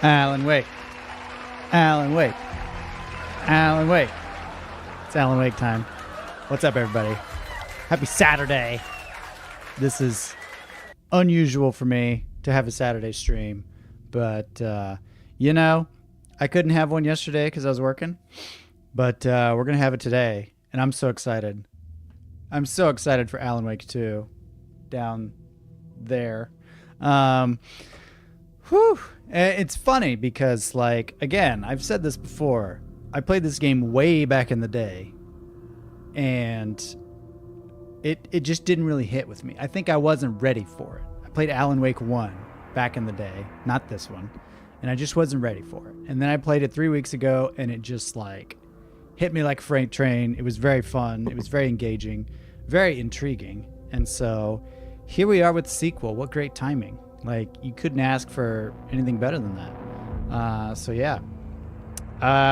Alan Wake. Alan Wake. Alan Wake. It's Alan Wake time. What's up, everybody? Happy Saturday. This is unusual for me to have a Saturday stream, but, you know, I couldn't have one yesterday because I was working, but we're going to have it today, and I'm so excited. I'm so excited for Alan Wake 2 down there. It's funny because, like, again, I've said this before. I played this game way back in the day, and it just didn't really hit with me. I think I wasn't ready for it. I played Alan Wake 1 back in the day, not this one, and I just wasn't ready for it. And then I played it 3 weeks ago, and it just, like, hit me like a freight train. It was very fun. It was very engaging, very intriguing. And so here we are with the sequel. What great timing. Like, you couldn't ask for anything better than that. So, yeah.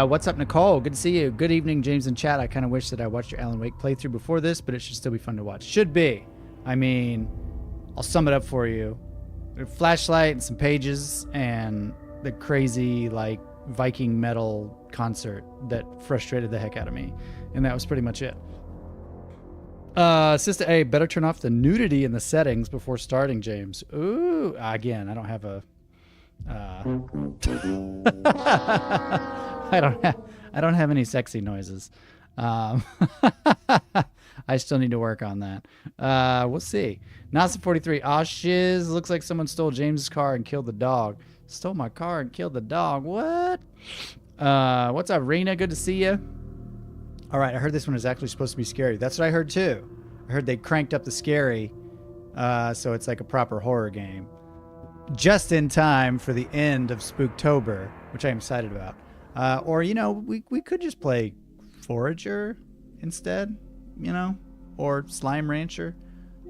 What's up, Nicole? Good to see you. Good evening, James in chat. I kind of wish that I watched your Alan Wake playthrough before this, but it should still be fun to watch. Should be. I mean, I'll sum it up for you. A flashlight and some pages and the crazy, like, Viking metal concert that frustrated the heck out of me. And that was pretty much it. Sister A, better turn off the nudity in the settings before starting, James. Ooh, again, I don't have a I don't have any sexy noises. I still need to work on that. We'll see. Nasa43, aw shiz, looks like someone stole James's car and killed the dog. Stole my car and killed the dog. What? What's up, Rena? Good to see you. All right, I heard this one is actually supposed to be scary. That's what I heard too. I heard they cranked up the scary, so it's like a proper horror game. Just in time for the end of Spooktober, which I'm excited about. Or, you know, we could just play Forager instead, you know, or Slime Rancher.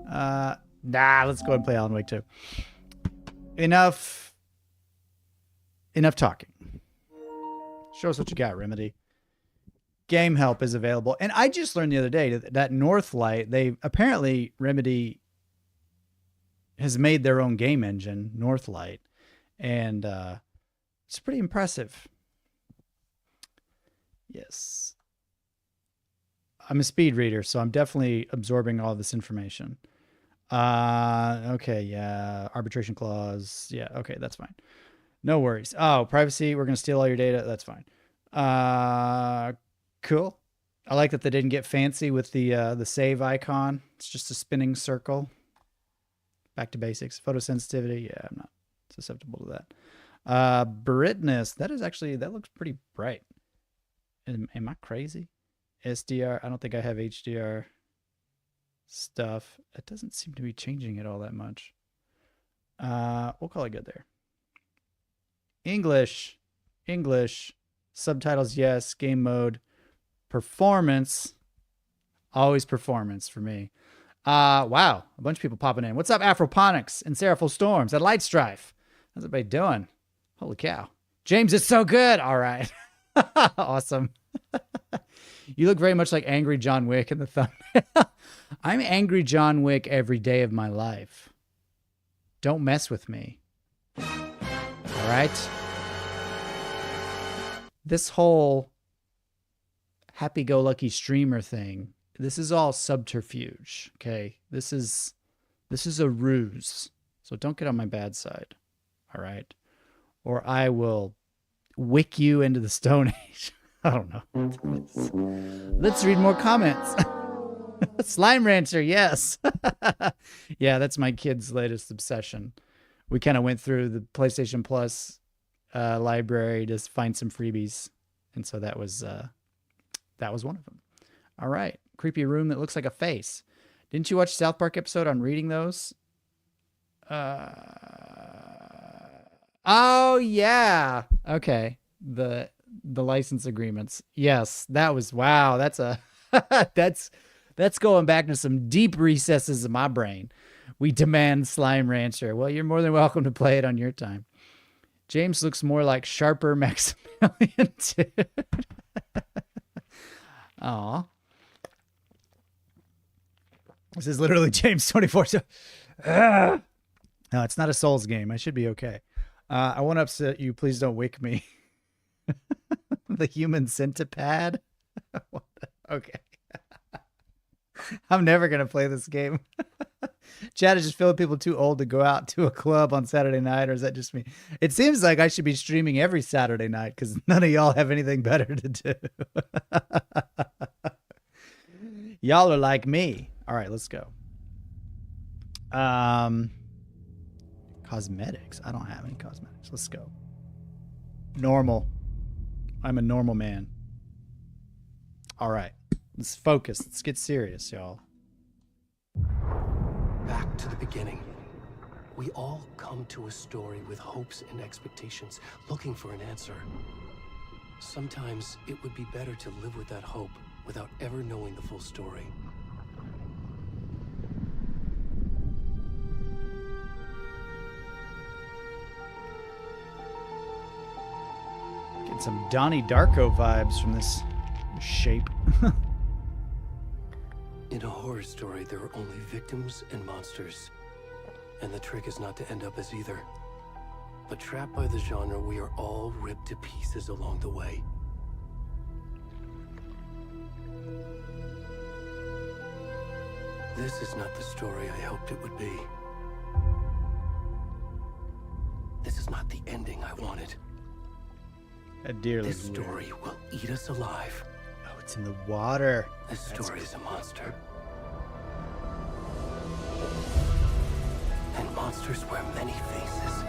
Let's go and play Alan Wake 2. Enough talking. Show us what you got, Remedy. Game help is available. And I just learned the other day that Northlight, they apparently, Remedy has made their own game engine, Northlight. And it's pretty impressive. Yes. I'm a speed reader, so I'm definitely absorbing all this information. Okay, yeah. Arbitration clause. Yeah, okay, that's fine. No worries. Oh, privacy, we're going to steal all your data. That's fine. Cool. I like that they didn't get fancy with the save icon. It's just a spinning circle. Back to basics. Photosensitivity. Yeah, I'm not susceptible to that. Brightness. That looks pretty bright. Am I crazy? SDR. I don't think I have HDR stuff. It doesn't seem to be changing it all that much. We'll call it good there. English. Subtitles, yes. Game mode. Performance. Always performance for me. Wow. A bunch of people popping in. What's up, Afroponics and Seraphil Storms at Light Strife? How's everybody doing? Holy cow. James, it's so good. All right. Awesome. You look very much like Angry John Wick in the thumbnail. I'm Angry John Wick every day of my life. Don't mess with me. All right. This whole happy-go-lucky streamer thing, this is all subterfuge, okay? This is a ruse. So don't get on my bad side, all right? Or I will wick you into the Stone Age. I don't know. Let's read more comments. Slime Rancher, yes. Yeah, that's my kid's latest obsession. We kind of went through the PlayStation Plus library to find some freebies, and so that was one of them. All right, creepy room that looks like a face. Didn't you watch South Park episode on reading those? Oh yeah, okay. The license agreements. Yes, that was wow. That's a that's going back to some deep recesses of my brain. We demand Slime Rancher. Well, you're more than welcome to play it on your time. James looks more like Sharper Maximilian, dude. Aw. This is literally James 24. No, it's not a Souls game. I should be okay. I won't upset you. Please don't wake me. The human centipede? Okay. I'm never going to play this game. Chat is just filled with people too old to go out to a club on Saturday night, or is that just me? It seems like I should be streaming every Saturday night because none of y'all have anything better to do. Y'all are like me. All right, let's go. Cosmetics. I don't have any cosmetics. Let's go. Normal. I'm a normal man. All right. Let's focus. Let's get serious, y'all. Back to the beginning. We all come to a story with hopes and expectations, looking for an answer. Sometimes it would be better to live with that hope without ever knowing the full story. Get some Donnie Darko vibes from this shape. In a horror story, there are only victims and monsters. And the trick is not to end up as either. But trapped by the genre, we are all ripped to pieces along the way. This is not the story I hoped it would be. This is not the ending I wanted. That deer This looks story weird. will eat us alive. Oh, it's in the water. This story is a monster. And monsters wear many faces.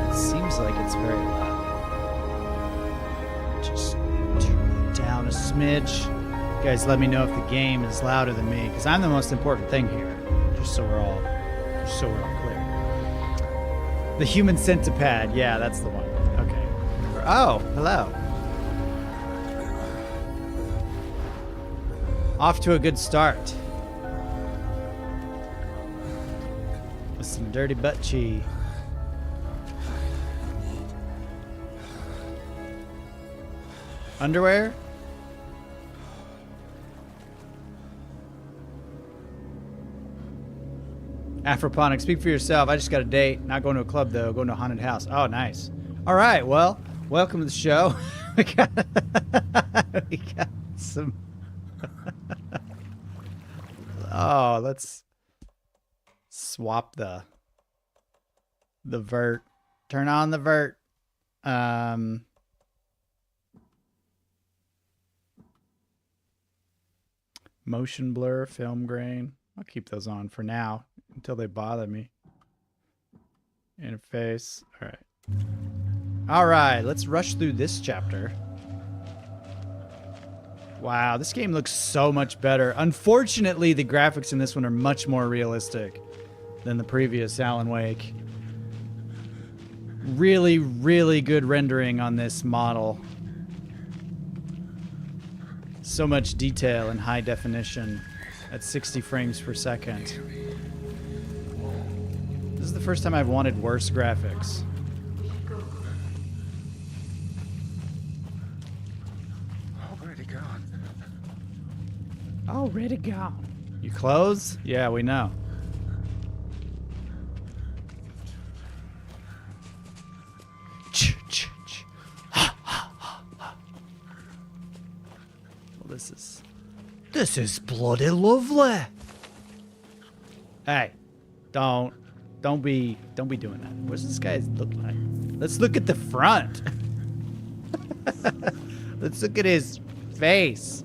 It seems like it's very loud. Just turn it down a smidge. You guys let me know if the game is louder than me, because I'm the most important thing here. Just so we're all clear. The human centipede. Yeah, that's the one. Okay. Oh, hello. Off to a good start. With some dirty butt cheese. Underwear? Afroponic, speak for yourself. I just got a date. Not going to a club, though. Going to a haunted house. Oh, nice. All right. Well, welcome to the show. we got some... Oh, let's swap the vert. Turn on the vert. Motion blur, film grain. I'll keep those on for now until they bother me. Interface. All right. All right, let's rush through this chapter. Wow, this game looks so much better. Unfortunately, the graphics in this one are much more realistic than the previous Alan Wake. Really, really good rendering on this model. So much detail in high definition at 60 frames per second. This is the first time I've wanted worse graphics. Already gone. Already gone. You close? Yeah, we know. Well, this is bloody lovely. Hey, don't be doing that. What's this guy look like? Let's look at the front. Let's look at his face.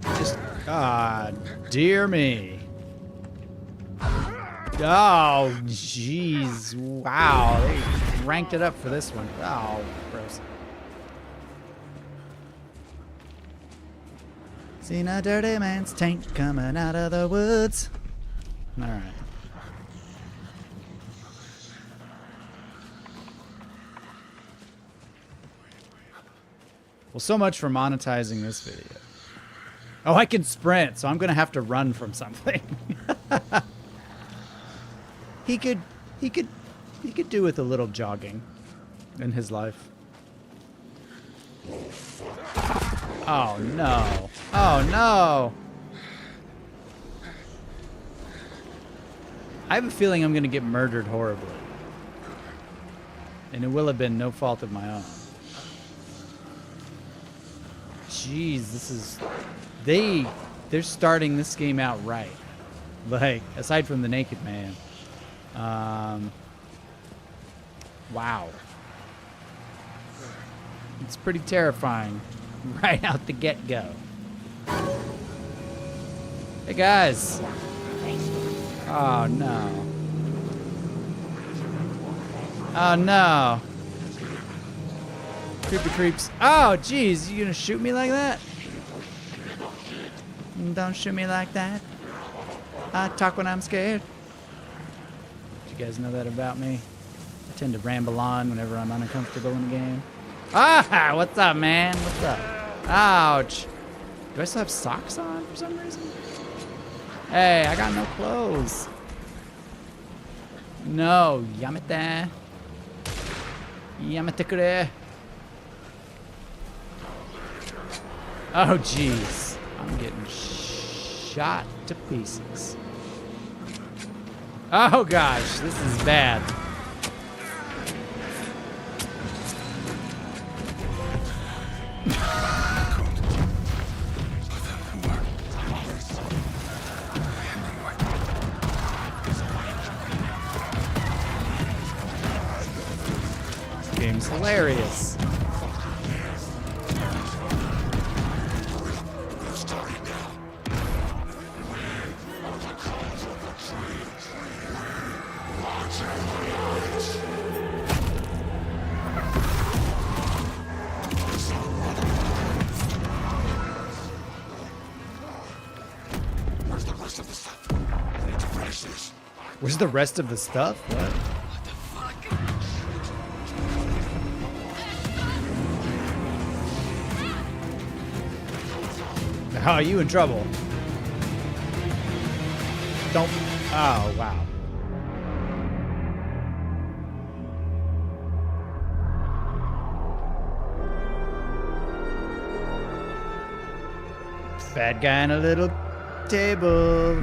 Just, God, dear me. Oh, jeez. Wow. They ranked it up for this one. Oh, gross. Seen a dirty man's tank coming out of the woods. All right. Well, so much for monetizing this video. Oh, I can sprint, so I'm going to have to run from something. He could he could do with a little jogging in his life. Oh no. Oh no. I have a feeling I'm going to get murdered horribly. And it will have been no fault of my own. Jeez, this is... They're starting this game out right. Like, aside from the naked man. Wow. It's pretty terrifying right out the get-go. Hey, guys. Oh, no. Oh, no. Creepy creeps. Oh, jeez. You gonna shoot me like that? Don't shoot me like that. I talk when I'm scared. Did you guys know that about me? I tend to ramble on whenever I'm uncomfortable in the game. Ah! What's up, man? What's up? Ouch. Do I still have socks on for some reason? Hey, I got no clothes. No, yamete. Yamete kure. Oh, jeez. I'm getting shot to pieces. Oh, gosh. This is bad. Game's hilarious. Where's the rest of the stuff? What? Oh, you in trouble. Don't. Oh, wow. Fat guy on a little table.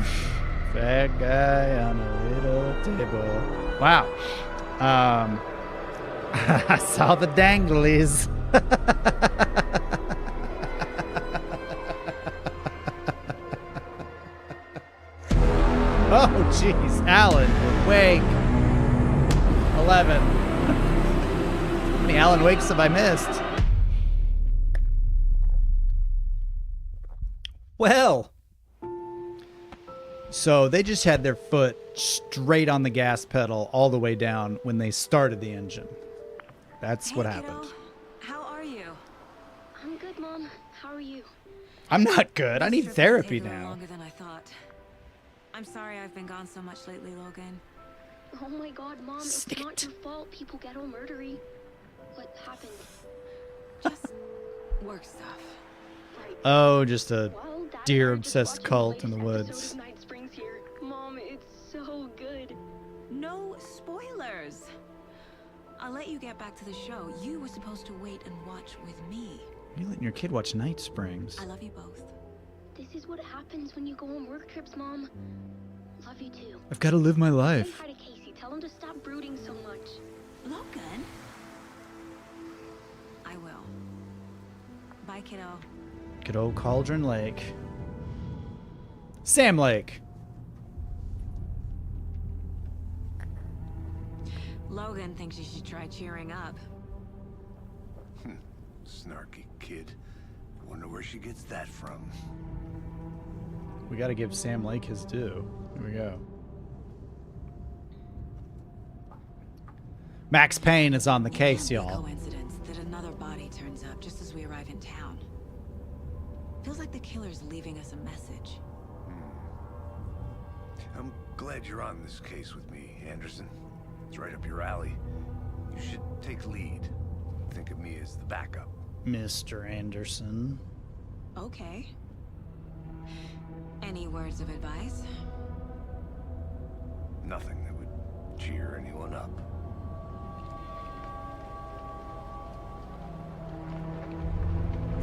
Fat guy on a little table. Wow. I saw the danglies. Oh, jeez. Alan, Wake. 11. How many Alan Wakes have I missed? Well. So they just had their foot straight on the gas pedal all the way down when they started the engine. That's what happened. Kiddo. How are you? I'm good, Mom. How are you? I'm not good. I need This trip therapy has taken now. Longer than I thought. I'm sorry I've been gone so much lately, Logan. Oh my God, Mom, it's Stick not it. your fault. People get all murdery. What happened? Just work stuff. Right. Oh, just a Well, Dad and I are just deer-obsessed watching the cult in the latest woods. episode of Night Springs here. Mom, it's so good. No spoilers. I'll let you get back to the show. You were supposed to wait and watch with me. You letting your kid watch Night Springs? I love you both. This is what happens when you go on work trips, Mom. Love you too. I've got to live my Say life. hi to Casey. Tell him to stop brooding so much. Logan? I will. Bye, kiddo. Good old Cauldron Lake. Sam Lake. Logan thinks you should try cheering up. Snarky kid. Wonder where she gets that from. We got to give Sam Lake his due. Here we go. Max Payne is on the case, It can't be y'all. Coincidence that another body turns up just as we arrive in town. Feels like the killer's leaving us a message. I'm glad you're on this case with me, Anderson. It's right up your alley. You should take lead. Think of me as the backup. Mr. Anderson. Okay. Any words of advice? Nothing that would cheer anyone up.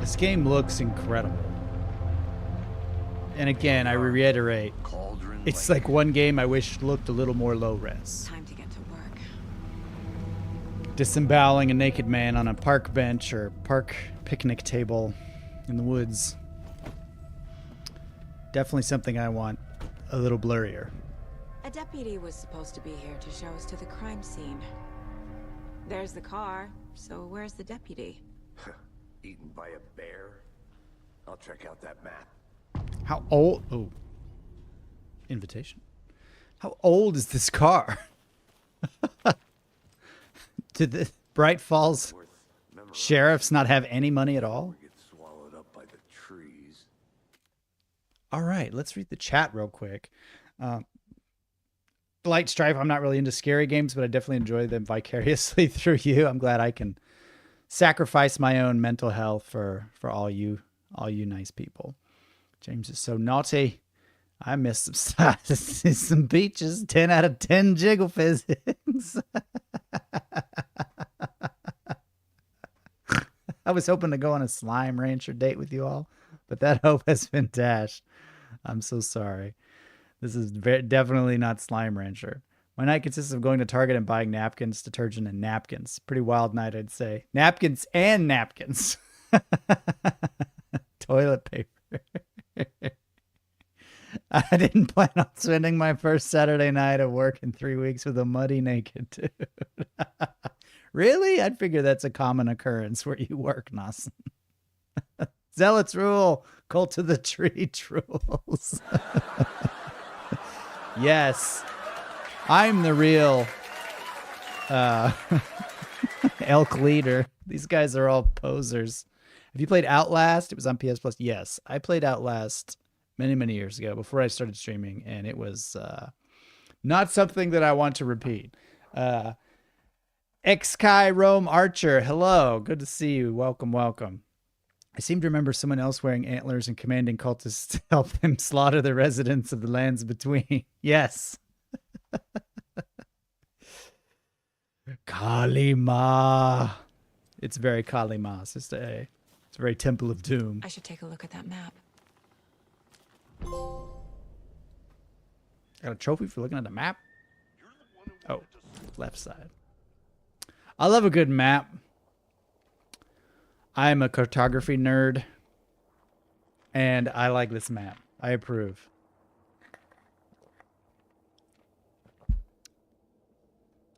This game looks incredible. And again, I reiterate, it's like one game I wish looked a little more low res. Time to get to work. Disemboweling a naked man on a park bench or park picnic table in the woods. Definitely something I want a little blurrier. A deputy was supposed to be here to show us to the crime scene. There's the car, so where's the deputy? Eaten by a bear? I'll check out that map. How old? Oh. Invitation. How old is this car? Did the Bright Falls sheriffs not have any money at all? Get swallowed up by the trees. All right, let's read the chat real quick. Light Strife, I'm not really into scary games, but I definitely enjoy them vicariously through you. I'm glad I can sacrifice my own mental health for all you nice people. James is so naughty. I missed some beaches. 10 out of 10 jiggle physics. I was hoping to go on a Slime Rancher date with you all, but that hope has been dashed. I'm so sorry. This is definitely not Slime Rancher. My night consists of going to Target and buying napkins, detergent, and napkins. Pretty wild night, I'd say. Napkins and napkins. Toilet paper. I didn't plan on spending my first Saturday night of work in 3 weeks with a muddy naked dude. Really? I'd figure that's a common occurrence where you work, Nassen. Zealots rule. Cult of the Tree rules. Yes. I'm the real elk leader. These guys are all posers. Have you played Outlast? It was on PS Plus. Yes, I played Outlast many years ago before I started streaming, and it was not something that I want to repeat. Xkai Rome Archer, hello. Good to see you. Welcome. I seem to remember someone else wearing antlers and commanding cultists to help them slaughter the residents of the lands between. Yes. Kalima. It's very Kalima, Sister A. It's very Temple of Doom. I should take a look at that map. Got a trophy for looking at the map? Oh, left side. I love a good map. I'm a cartography nerd, and I like this map. I approve.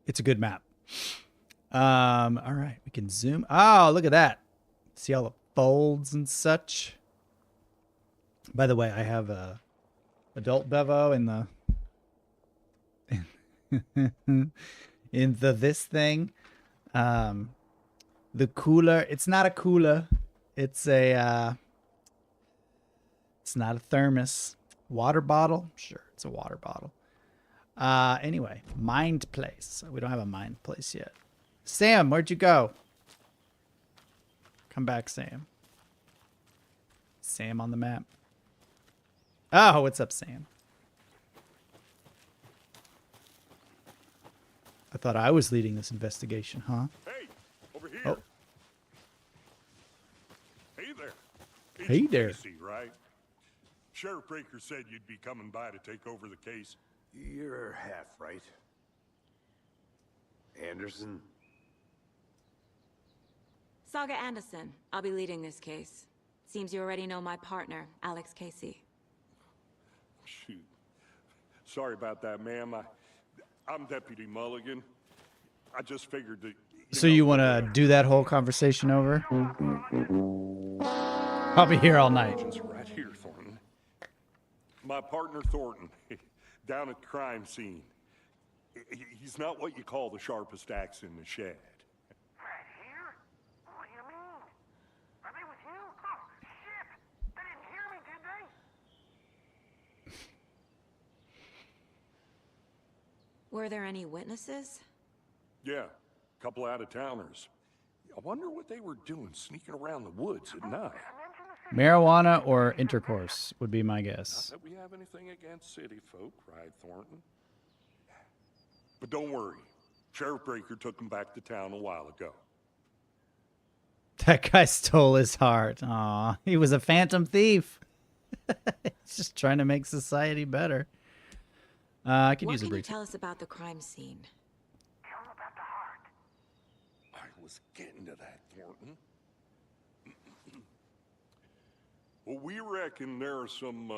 It's a good map. All right, we can zoom. Oh, look at that. See all the folds and such. By the way, I have a adult bevo in the this thing. The cooler, it's not a cooler. It's a it's not a thermos. Water bottle? Sure, it's a water bottle. Anyway, Mind Place. We don't have a Mind Place yet. Sam, where'd you go? Come back, Sam. Sam on the map. Oh, what's up, Sam? I thought I was leading this investigation, huh? Hey, over here. Oh. Hey there. Hey there. Casey, right? Sheriff Breaker said you'd be coming by to take over the case. You're half right. Anderson? Saga Anderson. I'll be leading this case. Seems you already know my partner, Alex Casey. Shoot. Sorry about that, ma'am. I'm Deputy Mulligan. I just figured that... So you want to do that whole conversation over? I'll be here all night. Right here, Thornton. My partner, Thornton, down at the crime scene. He's not what you call the sharpest axe in the shed. Right here? What do you mean? Are they with you? Oh, shit! They didn't hear me, did they? Were there any witnesses? Yeah, a couple out-of-towners. I wonder what they were doing sneaking around the woods at night. Marijuana or intercourse would be my guess. Not that we have anything against city folk, right, Thornton? But don't worry. Sheriff Breaker took them back to town a while ago. That guy stole his heart. Aw, he was a phantom thief. He's just trying to make society better. I could What use a can you brief. tell us about the crime scene? Tell him about the heart. I was getting to that, Thornton. Well, we reckon there are some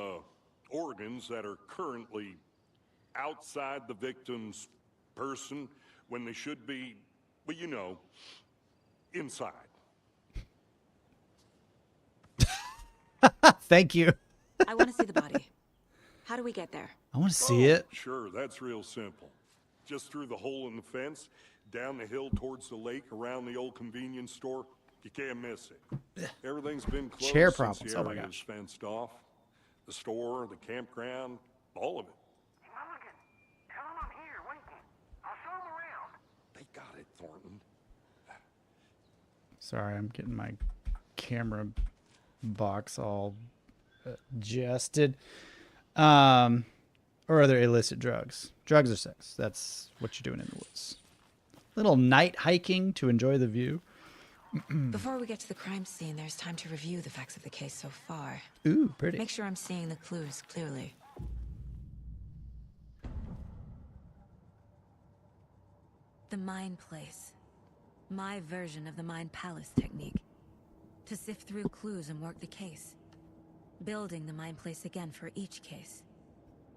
organs that are currently outside the victim's person when they should be, well, you know, inside. Thank you. I want to see the body. How do we get there? I want to see it. Sure, that's real simple. Just through the hole in the fence, down the hill towards the lake, around the old convenience store. You can't miss it. Everything's been closed Chair since problems. the Oh my area was gosh. fenced off. The store, the campground, all of it. Mulligan, tell him I'm here, Wakey. I'll show him around. They got it, Thornton. Sorry, I'm getting my camera box all adjusted. Or other illicit drugs. Drugs or sex. That's what you're doing in the woods. Little night hiking to enjoy the view. Before we get to the crime scene, there's time to review the facts of the case so far. Ooh, pretty. Make sure I'm seeing the clues clearly. The Mind Place. My version of the Mind Palace technique. To sift through clues and work the case. Building the Mind Place again for each case.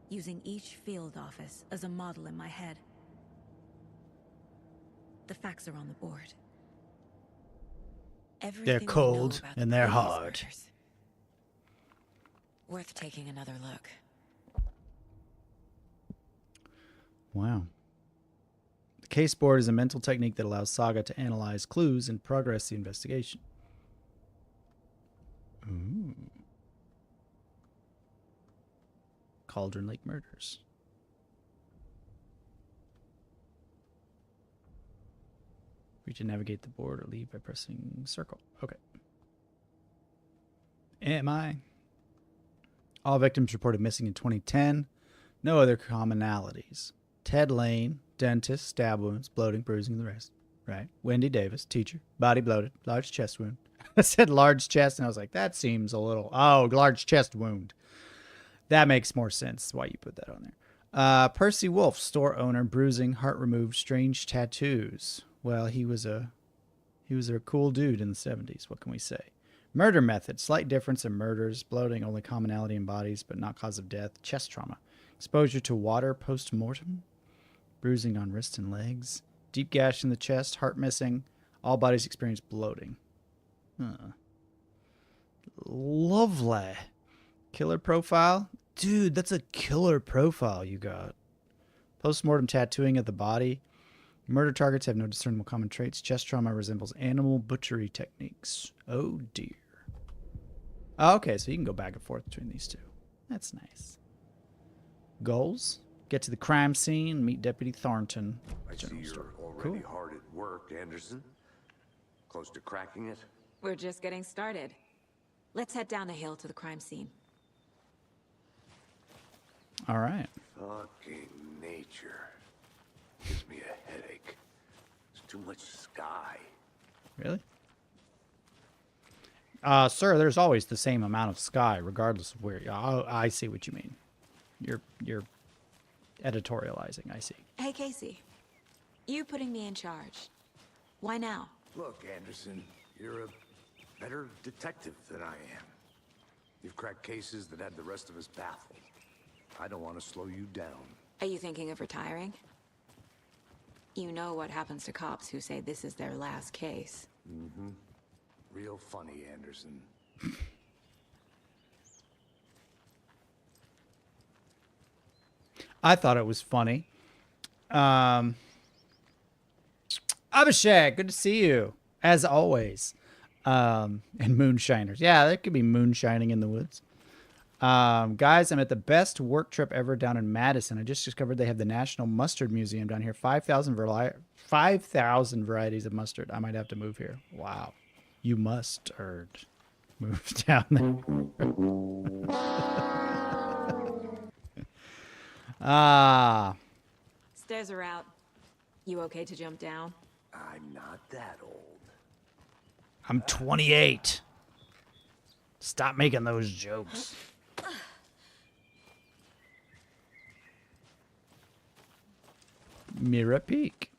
Using each field office as a model in my head. The facts are on the board. Everything They're we know cold about the and they're previous hard. murders. Worth taking another look. Wow. The case board is a mental technique that allows Saga to analyze clues and progress the investigation. Ooh. Cauldron Lake murders. We can navigate the board or leave by pressing circle. Okay. Am I? All victims reported missing in 2010. No other commonalities. Ted Lane, dentist, stab wounds, bloating, bruising, and the rest. Right. Wendy Davis, teacher, body bloated, large chest wound. I said large chest, and I was like, that seems a little... Oh, large chest wound. That makes more sense why you put that on there. Percy Wolf, store owner, bruising, heart removed, strange tattoos. Well, he was a cool dude in the 70s. What can we say? Murder method. Slight difference in murders. Bloating, only commonality in bodies, but not cause of death. Chest trauma. Exposure to water post-mortem. Bruising on wrists and legs. Deep gash in the chest. Heart missing. All bodies experience bloating. Lovely. Killer profile. Dude, that's a killer profile you got. Post-mortem tattooing of the body. Murder targets have no discernible common traits. Chest trauma resembles animal butchery techniques. Oh, dear. Oh, okay, so you can go back and forth between these two. That's nice. Goals? Get to the crime scene, meet Deputy Thornton. I see General you're store. already Cool. hard at work, Anderson. Close to cracking it? We're just getting started. Let's head down the hill to the crime scene. All right. Fucking nature. Gives me a headache. There's too much sky. Really? Sir, there's always the same amount of sky, regardless of where. Oh, I see what you mean. You're editorializing. I see. Hey, Casey. You putting me in charge. Why now? Look, Anderson, you're a better detective than I am. You've cracked cases that had the rest of us baffled. I don't want to slow you down. Are you thinking of retiring? You know what happens to cops who say this is their last case. Mm-hmm. Real funny, Anderson. I thought it was funny. Abhishek, good to see you, as always. And moonshiners. Yeah, there could be moonshining in the woods. Guys, I'm at the best work trip ever down in Madison. I just discovered they have the National Mustard Museum down here. 5,000 varieties of mustard. I might have to move here. Wow. You mustard. Move down there. Stairs are out. You okay to jump down? I'm not that old. I'm 28. Stop making those jokes. Mirror Peak.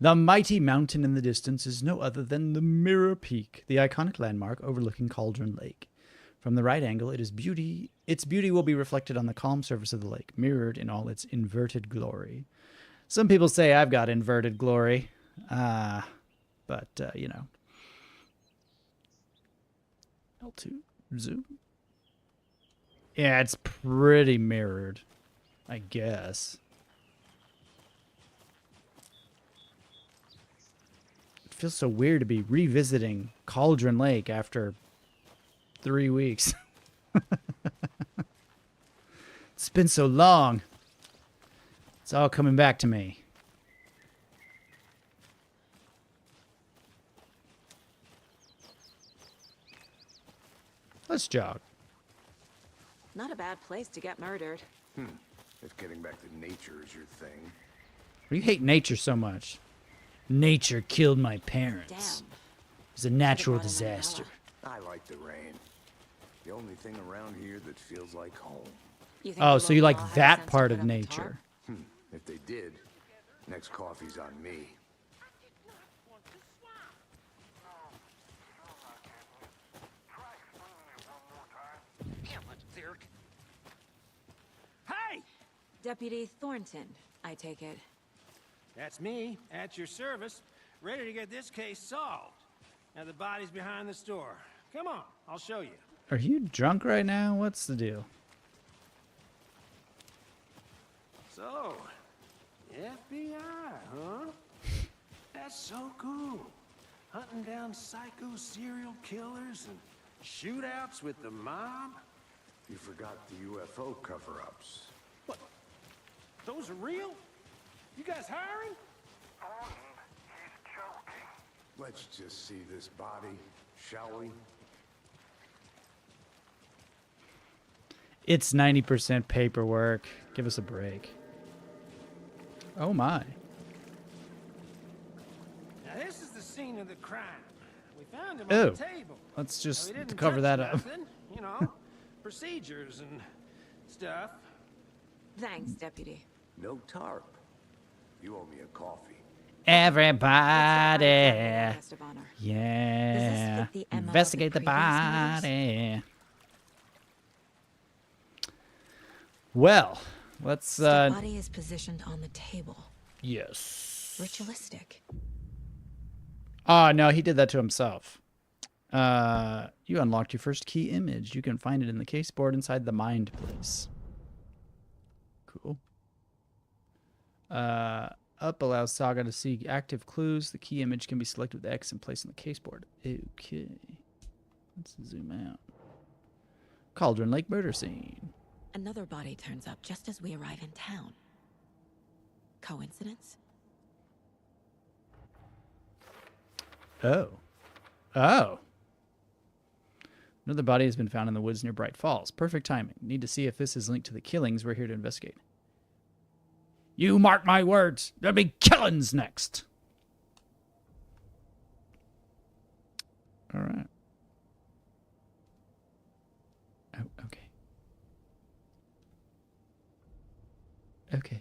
The mighty mountain in the distance is no other than the Mirror Peak, the iconic landmark overlooking Cauldron Lake. From the right angle, its beauty will be reflected on the calm surface of the lake, mirrored in all its inverted glory. Some people say I've got inverted glory, but you know. L2 zoom. Yeah, it's pretty mirrored, I guess. It feels so weird to be revisiting Cauldron Lake after 3 weeks. It's been so long. It's all coming back to me. Let's jog. Not a bad place to get murdered. If getting back to nature is your thing. You hate nature so much. Nature killed my parents. Damn. It was a natural brought an disaster. I like the rain. The only thing around here that feels like home. You think Oh, the so you local like law had that sense to part put of up a nature. tarp? If they did, next coffee's on me. Hey! Deputy Thornton, I take it. That's me, at your service, ready to get this case solved. Now the body's behind the store. Come on, I'll show you. Are you drunk right now? What's the deal? So, FBI, huh? That's so cool. Hunting down psycho serial killers and shootouts with the mob. You forgot the UFO cover-ups. What? Those are real? You guys hiring? Let's just see this body, shall we? It's 90% paperwork. Give us a break. Oh my. Now this is the scene of the crime. We found him Oh. on the table. Let's Now, just we didn't cover touch that up. nothing, you know, procedures and stuff. Thanks, Deputy. No tarp. You owe me a coffee. Everybody. Guest of honor. Yeah. fit the MO of the Investigate the previous murders? body. Well, let's The body is positioned on the table. yes. Ritualistic. Oh, no, he did that to himself. You unlocked your first key image. You can find it in the case board inside the mind place. Cool. Up allows Saga to see active clues. The key image can be selected with X and placed on the case board. Okay. Let's zoom out. Cauldron Lake murder scene. Another body turns up just as we arrive in town. Coincidence? Oh. Oh. Another body has been found in the woods near Bright Falls. Perfect timing. Need to see if this is linked to the killings. We're here to investigate. You mark my words. There'll be killings next. All right. Oh, okay. Okay.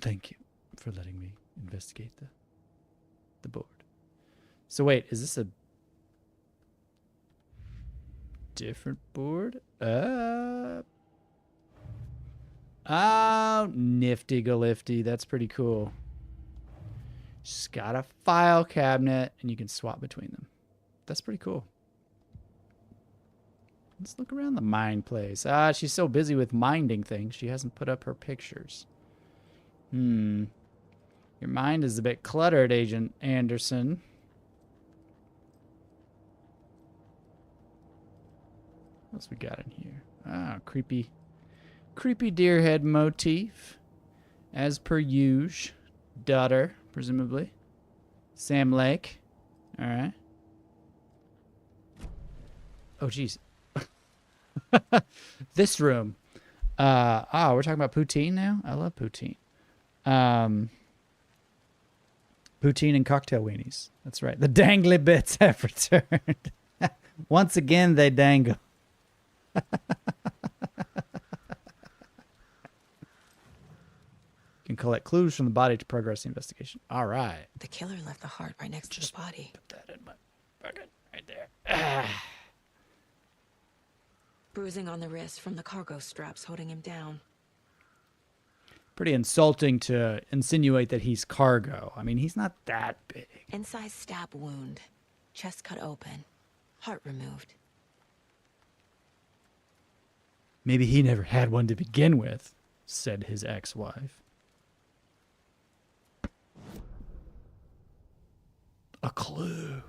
Thank you for letting me investigate the board. So wait, is this a different board? Oh, nifty galifty. That's pretty cool. Just got a file cabinet and you can swap between them. That's pretty cool. Let's look around the mind place. She's so busy with minding things, she hasn't put up her pictures. Your mind is a bit cluttered, Agent Anderson. What else we got in here? Creepy deer head motif. As per usual. Daughter, presumably. Sam Lake. Alright. Oh, jeez. This room. We're talking about poutine now? I love poutine. Poutine and cocktail weenies. That's right. The dangly bits have returned. Once again, they dangle. Can collect clues from the body to progress the investigation. All right. The killer left the heart right next to the body. Put that in my bucket right there. Bruising on the wrist from the cargo straps holding him down. Pretty insulting to insinuate that he's cargo. I mean, he's not that big. Incised stab wound. Chest cut open. Heart removed. Maybe he never had one to begin with, said his ex-wife. A clue.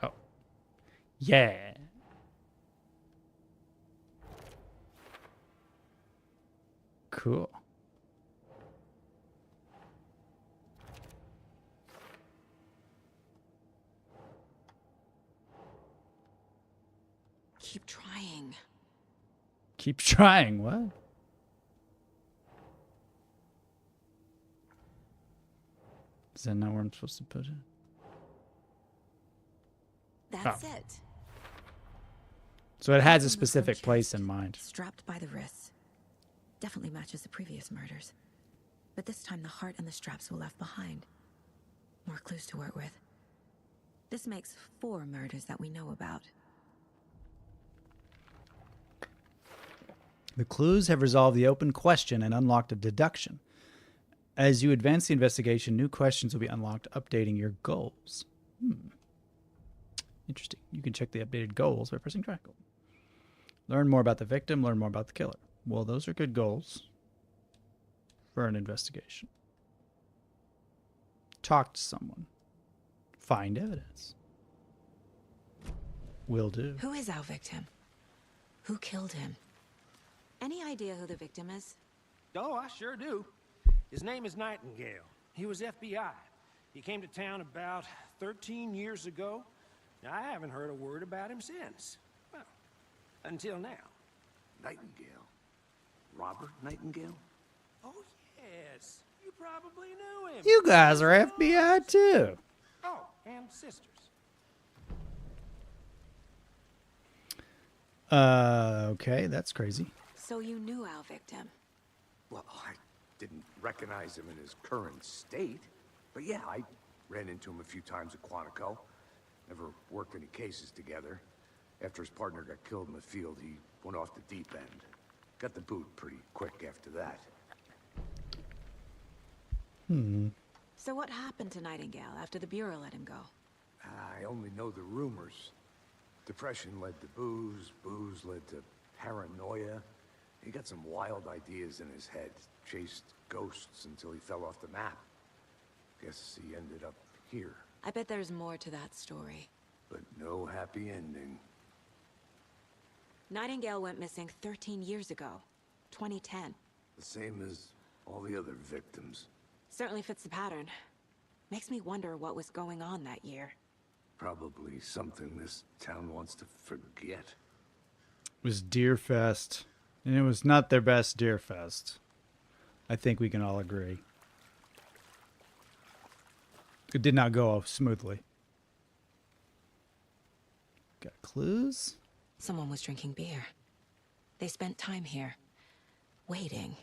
Oh. Yeah. Cool. Keep trying. Keep trying, what? Is that not where I'm supposed to put it? That's it. So it has a From specific place chest, in mind. Strapped by the wrists. Definitely matches the previous murders. But this time the heart and the straps were left behind. More clues to work with. This makes 4 murders that we know about. The clues have resolved the open question and unlocked a deduction. As you advance the investigation, new questions will be unlocked, updating your goals. Interesting. You can check the updated goals by pressing triangle. Learn more about the victim, learn more about the killer. Well, those are good goals for an investigation. Talk to someone. Find evidence. Will do. Who is our victim? Who killed him? Any idea who the victim is? Oh, I sure do. His name is Nightingale. He was FBI. He came to town about 13 years ago. Now, I haven't heard a word about him since. Well, until now. Nightingale? Robert Nightingale? Oh, yes. You probably knew him. You guys are FBI too. Oh, and sisters. Okay, that's crazy. So you knew our victim. Well, I didn't recognize him in his current state. But yeah, I ran into him a few times at Quantico. Never worked any cases together. After his partner got killed in the field, he went off the deep end. Got the boot pretty quick after that. So what happened to Nightingale after the Bureau let him go? I only know the rumors. Depression led to booze, booze led to paranoia. He got some wild ideas in his head, chased ghosts until he fell off the map. Guess he ended up here, I bet there's more to that story. but no happy ending. Nightingale went missing 13 years ago. 2010. The same as all the other victims. Certainly fits the pattern. Makes me wonder what was going on that year. Probably something this town wants to forget. It was Deer Fest, and it was not their best Deer Fest. I think we can all agree. It did not go smoothly. Got clues? Someone was drinking beer. They spent time here, waiting.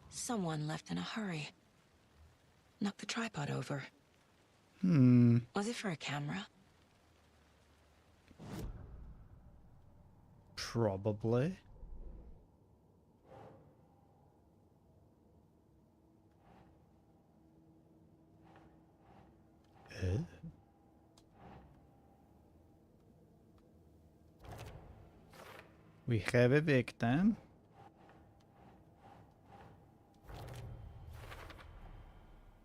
Someone left in a hurry. Knocked the tripod over. Was it for a camera? Probably. We have a victim.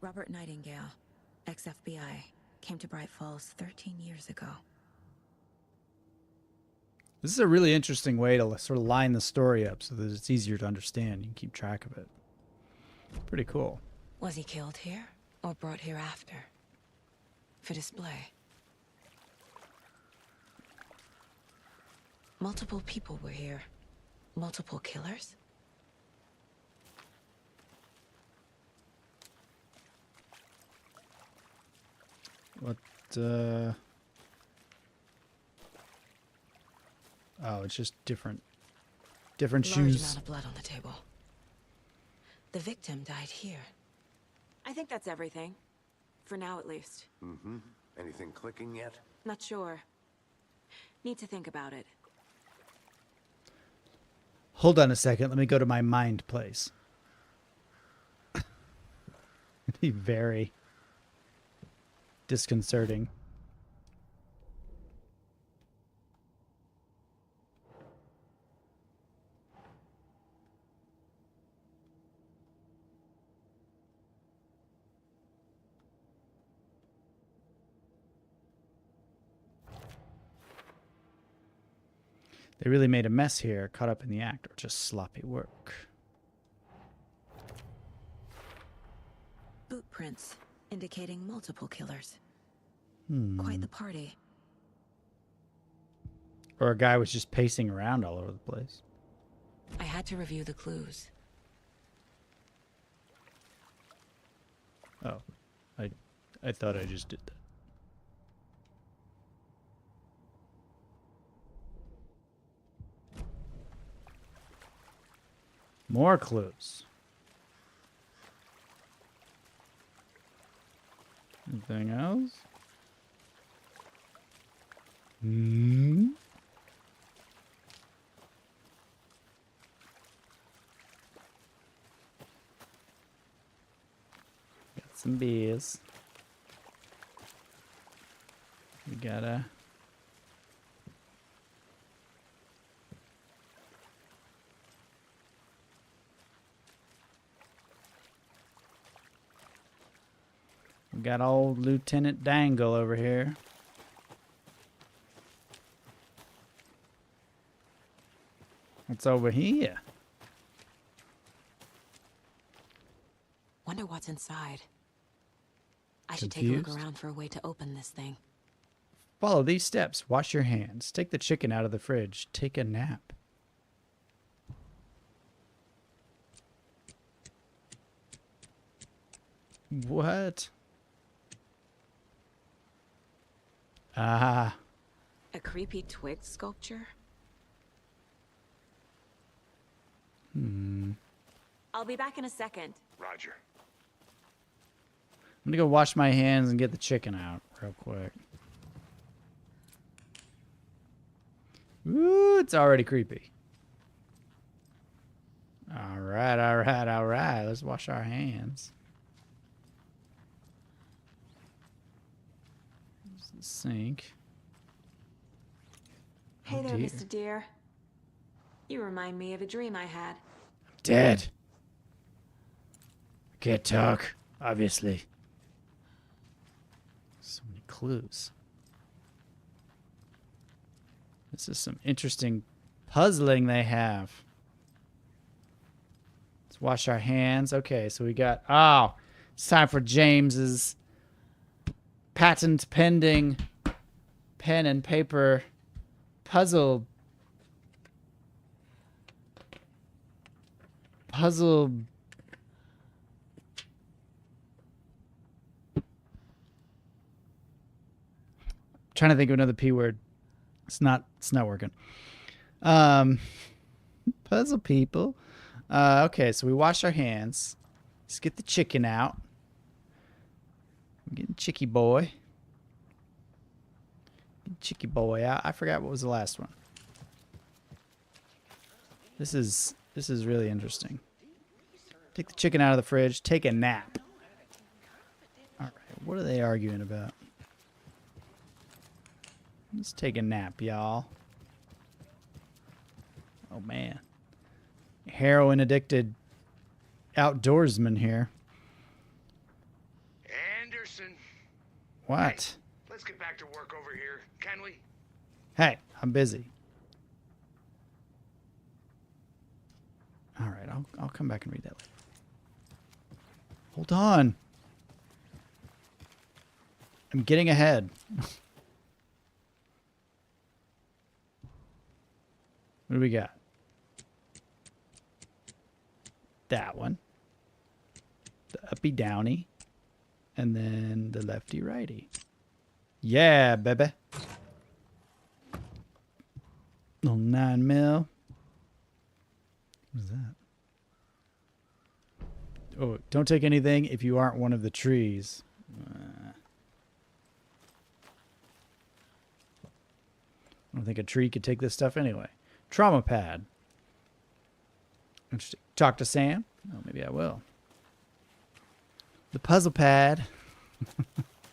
Robert Nightingale, ex-FBI, came to Bright Falls 13 years ago. This is a really interesting way to sort of line the story up so that it's easier to understand. You can keep track of it. Pretty cool. Was he killed here or brought here after? For display. Multiple people were here. Multiple killers? What, oh, it's just different Large shoes. amount of blood on the table. The victim died here. I think that's everything. For now, at least. Mm-hmm. Anything clicking yet? Not sure. Need to think about it. Hold on a second. Let me go to my mind place. It'd be very disconcerting. They really made a mess here, caught up in the act, or just sloppy work. Boot prints indicating multiple killers. Hmm. Quite the party. Or a guy was just pacing around all over the place. I had to review the clues. Oh, I thought I just did that. More clues. Anything else? Hmm. Got some beers. We gotta. We got old Lieutenant Dangle over here. What's over here? Wonder what's inside. I should take a look Confused? around for a way to open this thing. Follow these steps. Wash your hands. Take the chicken out of the fridge. Take a nap. What? Ah. A creepy twig sculpture? I'll be back in a second. Roger. I'm gonna go wash my hands and get the chicken out real quick. Ooh, it's already creepy. All right, all right, all right. Let's wash our hands. There's the sink. Hey Oh, there, dear. Mr. Deer. You remind me of a dream I had. Dead. I can't talk, obviously. So many clues. This is some interesting puzzling they have. Let's wash our hands. Okay, so we got... Oh, it's time for James's patent pending pen and paper puzzle trying to think of another P word. It's not working. Puzzle people. Okay, so we wash our hands. Let's get the chicken out. I'm getting Chicky Boy. Get Chicky Boy out. I forgot what was the last one. This is really interesting. Take the chicken out of the fridge. Take a nap. All right, what are they arguing about? Let's take a nap, y'all. Oh, man. Heroin-addicted outdoorsman here. Anderson. What? Let's get back to work over here, can we? Hey, I'm busy. All right, I'll come back and read that later. Hold on. I'm getting ahead. What do we got? That one. The uppy downy. And then the lefty righty. Yeah, baby. Little 9mm. What's that? Oh, don't take anything if you aren't one of the trees. I don't think a tree could take this stuff anyway. Trauma pad. Interesting. Talk to Sam? Oh, maybe I will. The puzzle pad.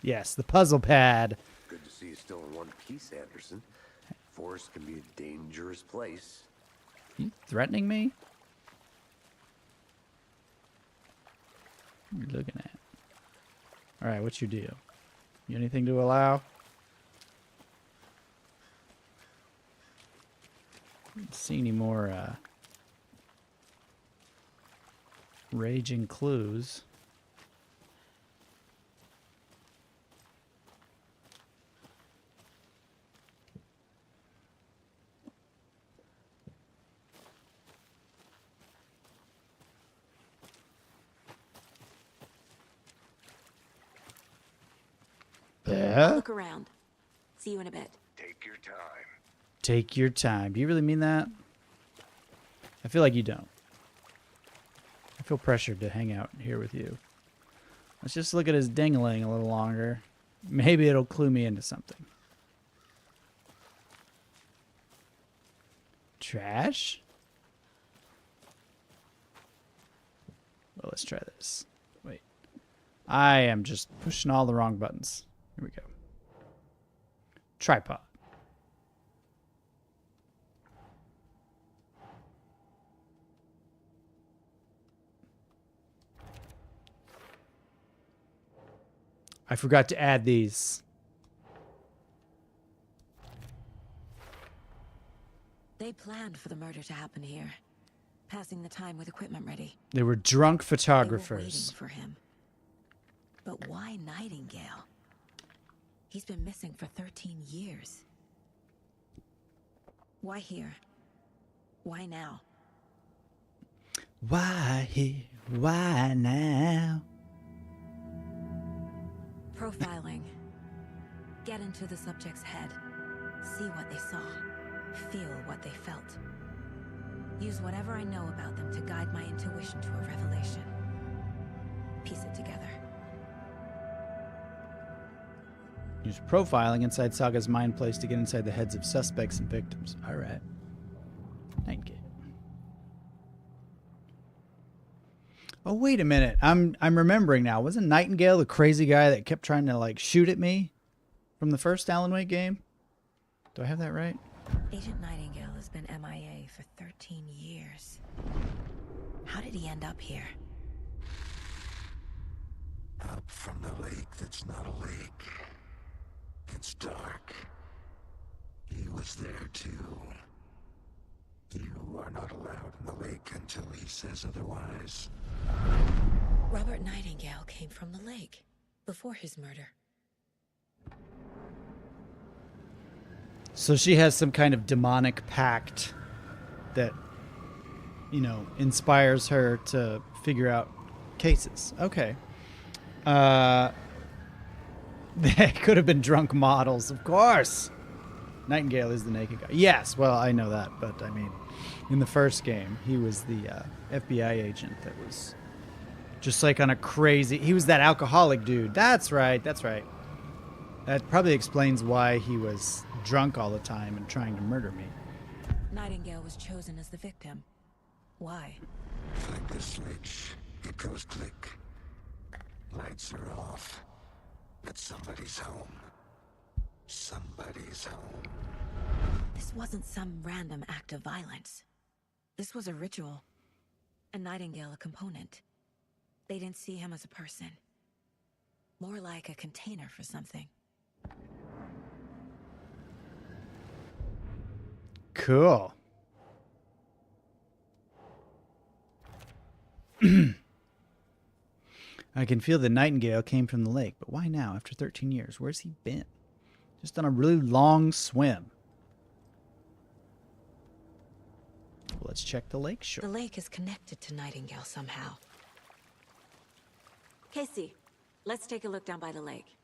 Yes, the puzzle pad. Good to see you still in one piece, Anderson. Forest can be a dangerous place. You threatening me? What are you looking at? All right, what's your deal? You anything to allow? Don't see any more raging clues. Yeah. Look around. See you in a bit. Take your time. Take your time. Do you really mean that? I feel like you don't. I feel pressured to hang out here with you. Let's just look at his dingling a little longer. Maybe it'll clue me into something. Trash? Well, let's try this. Wait. I am just pushing all the wrong buttons. Here we go. Tripod. I forgot to add these. They planned for the murder to happen here, passing the time with equipment ready. They were drunk They were photographers. waiting for him. But why Nightingale? He's been missing for 13 years. Why here? Why now? Why here? Why now? Profiling. Get into the subject's head. See what they saw. Feel what they felt. Use whatever I know about them to guide my intuition to a revelation. Piece it together. Use profiling inside Saga's mind place to get inside the heads of suspects and victims. All right. Thank you. Oh, wait a minute. I'm remembering now. Wasn't Nightingale the crazy guy that kept trying to like shoot at me from the first Alan Wake game? Do I have that right? Agent Nightingale has been MIA for 13 years. How did he end up here? Up from the lake that's not a lake. It's dark. He was there too. You are not allowed in the lake until he says otherwise. Robert Nightingale came from the lake before his murder. So she has some kind of demonic pact that, you know, inspires her to figure out cases. Okay. They could have been drunk models, of course. Nightingale is the naked guy. Yes, well, I know that, but I mean, in the first game, he was the FBI agent that was just like on a crazy... He was that alcoholic dude. That's right, that's right. That probably explains why he was drunk all the time and trying to murder me. Nightingale was chosen as the victim. Why? Flick the switch. It goes click. Lights are off. But somebody's home. Somebody's home. This wasn't some random act of violence. This was a ritual. A Nightingale a component. They didn't see him as a person. More like a container for something. Cool. I can feel the Nightingale came from the lake, but why now, after 13 years? Where's he been? Just on a really long swim. Well, let's check the lake shore. The lake is connected to Nightingale somehow. Casey, let's take a look down by the lake.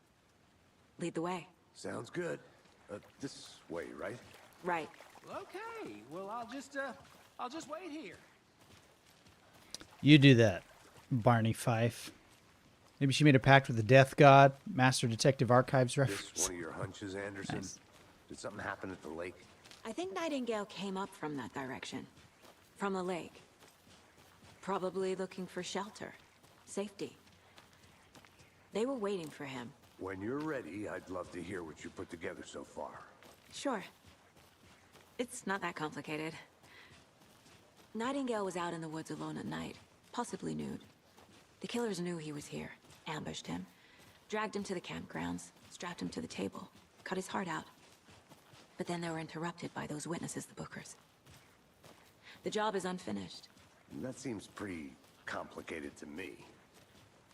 Lead the way. Sounds good. This way, right? Right. Okay, well, I'll just wait here. You do that, Barney Fife. Maybe she made a pact with the Death God. Master Detective Archives reference. This one of your hunches, Anderson? Nice. Did something happen at the lake? I think Nightingale came up from that direction. From the lake. Probably looking for shelter. Safety. They were waiting for him. When you're ready, I'd love to hear what you put together so far. Sure. It's not that complicated. Nightingale was out in the woods alone at night, possibly nude. The killers knew he was here, ambushed him, dragged him to the campgrounds, strapped him to the table, cut his heart out. But then they were interrupted by those witnesses, the Bookers. The job is unfinished. That seems pretty complicated to me.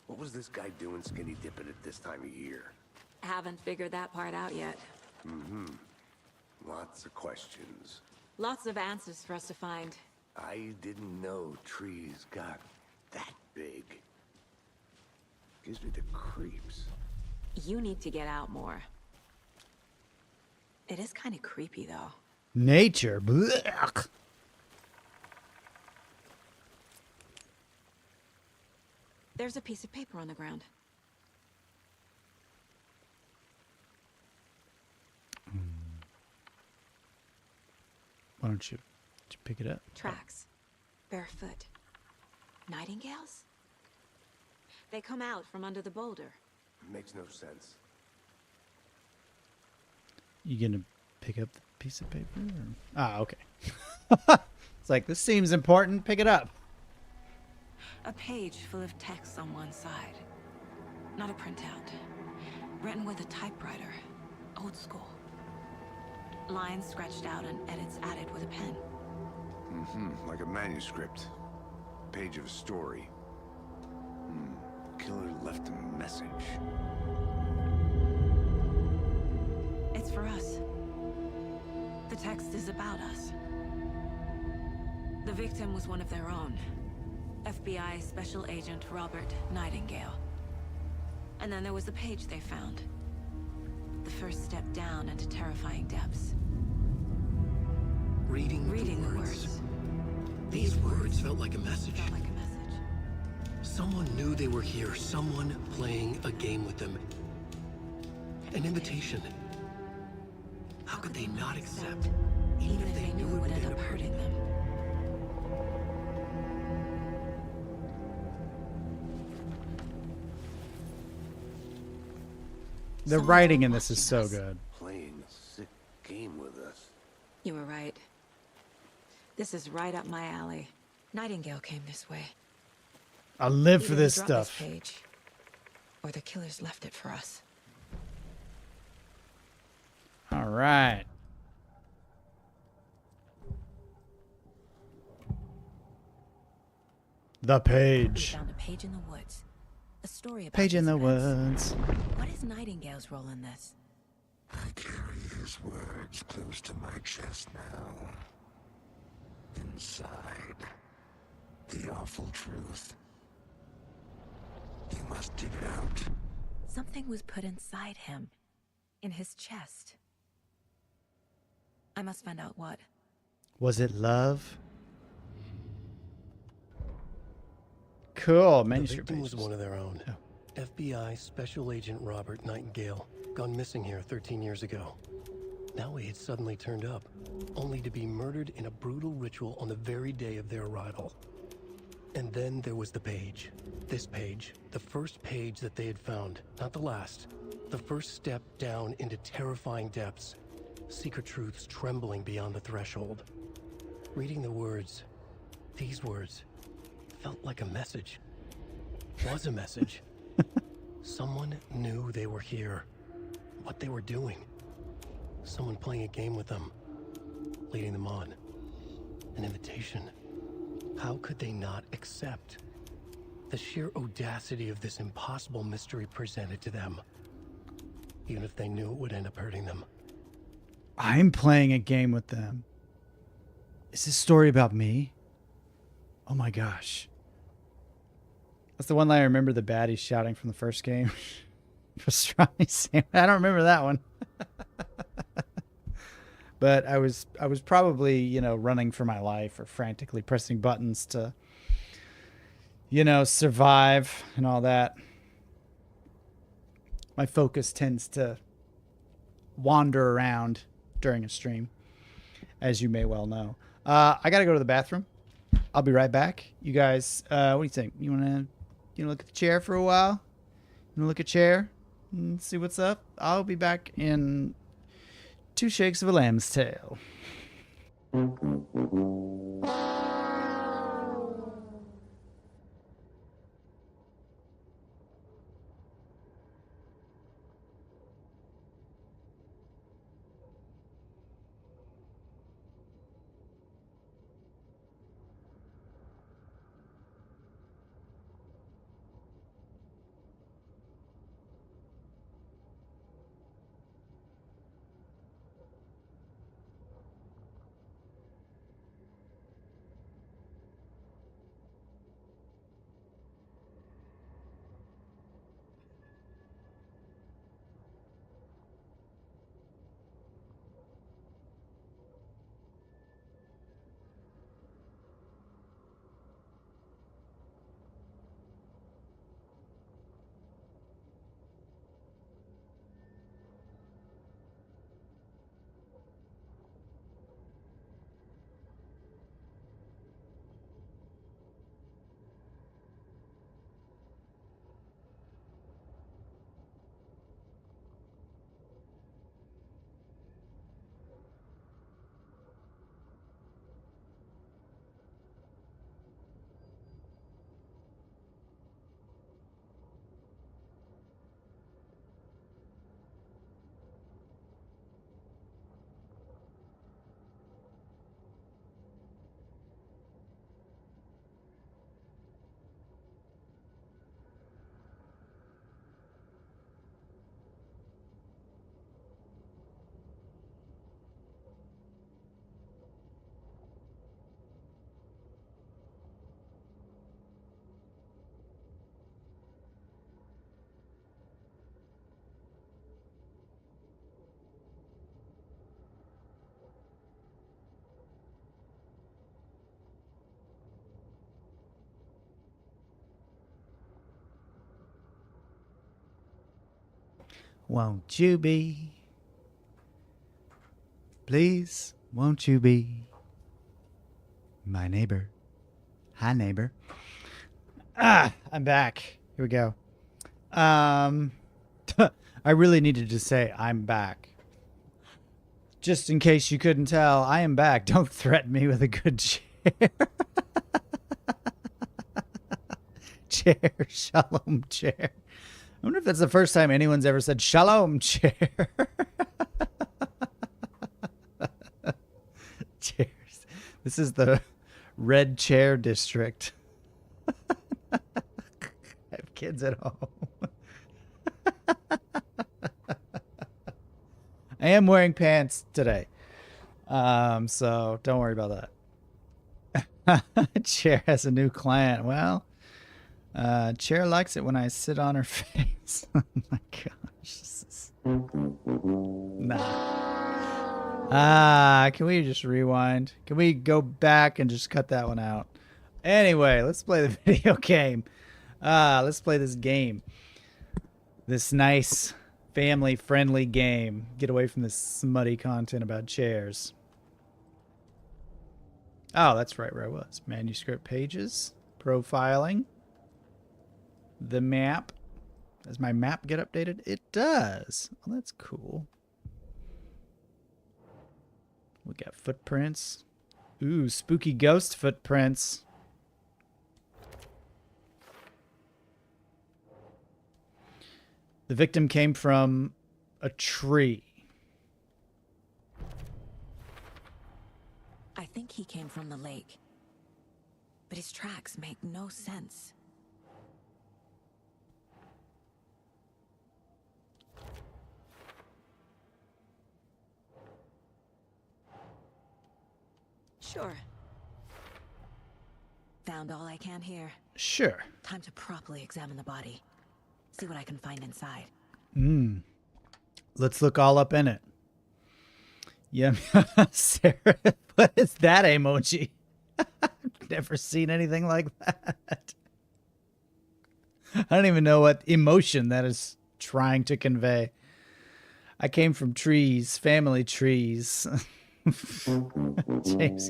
What was this guy doing skinny dipping at this time of year? Haven't figured that part out yet. Mm-hmm. Lots of questions. Lots of answers for us to find. I didn't know trees got that big. Gives me the creeps. You need to get out more. It is kind of creepy, though. Nature. Blech. There's a piece of paper on the ground. Why don't you pick it up? Tracks. Barefoot. Nightingales? They come out from under the boulder. Makes no sense. You gonna pick up the piece of paper? Or? Ah, okay. It's like, this seems important. Pick it up. A page full of text on one side. Not a printout. Written with a typewriter. Old school. Lines scratched out and edits added with a pen. Mm-hmm. Like a manuscript. Page of a story. Killer left a message. It's for us. The text is about us. The victim was one of their own. FBI Special Agent Robert Nightingale. And then there was the page they found. The first step down into terrifying depths. Reading the words. These words felt like a message. Felt like a message. Someone knew they were here. Someone playing a game with them. An invitation. How could they not accept? Even if they knew it would end up hurting them. The writing in this is so good. Playing a sick game with us. You were right. This is right up my alley. Nightingale came this way. I live for Either this he dropped stuff. page, or the killers left it for us. All right. The We page. found a page in the woods. A story about Page in his the events. woods. What is Nightingale's role in this? I carry his words close to my chest now. Inside, the awful truth. You must dig it out. Something was put inside him. In his chest. I must find out what. Was it love? Cool. The Manuscript victim was pages. one of their own. Oh. FBI Special Agent Robert Nightingale, gone missing here 13 years ago. Now he had suddenly turned up, only to be murdered in a brutal ritual on the very day of their arrival. And then there was the page. This page, the first page that they had found, not the last. The first step down into terrifying depths. Secret truths trembling beyond the threshold. Reading the words, these words, felt like a message. Was a message. Someone knew they were here. What they were doing. Someone playing a game with them. Leading them on. An invitation. How could they not accept? The sheer audacity of this impossible mystery presented to them. Even if they knew it would end up hurting them. I'm playing a game with them. Is this story about me? Oh my gosh. That's the one line I remember the baddies shouting from the first game. Pastrami sandwich. I don't remember that one. But I was probably, you know, running for my life or frantically pressing buttons to, you know, survive and all that. My focus tends to wander around during a stream, as you may well know. I got to go to the bathroom. I'll be right back. You guys, what do you think? You want to look at the chair for a while? You want to look at chair and see what's up? I'll be back in 2 shakes of a lamb's tail. Won't you be? Please, won't you be my neighbor? Hi, neighbor. I'm back. Here we go. I really needed to say I'm back. Just in case you couldn't tell, I am back. Don't threaten me with a good chair. Chair, shalom chair. I wonder if that's the first time anyone's ever said shalom chair. Chairs. This is the red chair district. I have kids at home. I am wearing pants today. So don't worry about that. Chair has a new client. Well, Chair likes it when I sit on her face. Oh my gosh. Nah. Can we just rewind? Can we go back and just cut that one out? Anyway, let's play the video game. Let's play this game. This nice family-friendly game. Get away from this smutty content about chairs. Oh, that's right where I was. Manuscript pages. Profiling. The map. Does my map get updated? It does. Oh, that's cool. We got footprints. Ooh, spooky ghost footprints. The victim came from a tree. I think he came from the lake. But his tracks make no sense. Sure. Found all I can here. Sure. Time to properly examine the body. See what I can find inside. Let's look all up in it. Yeah, Sarah, what is that emoji? I've never seen anything like that. I don't even know what emotion that is trying to convey. I came from trees, family trees. James,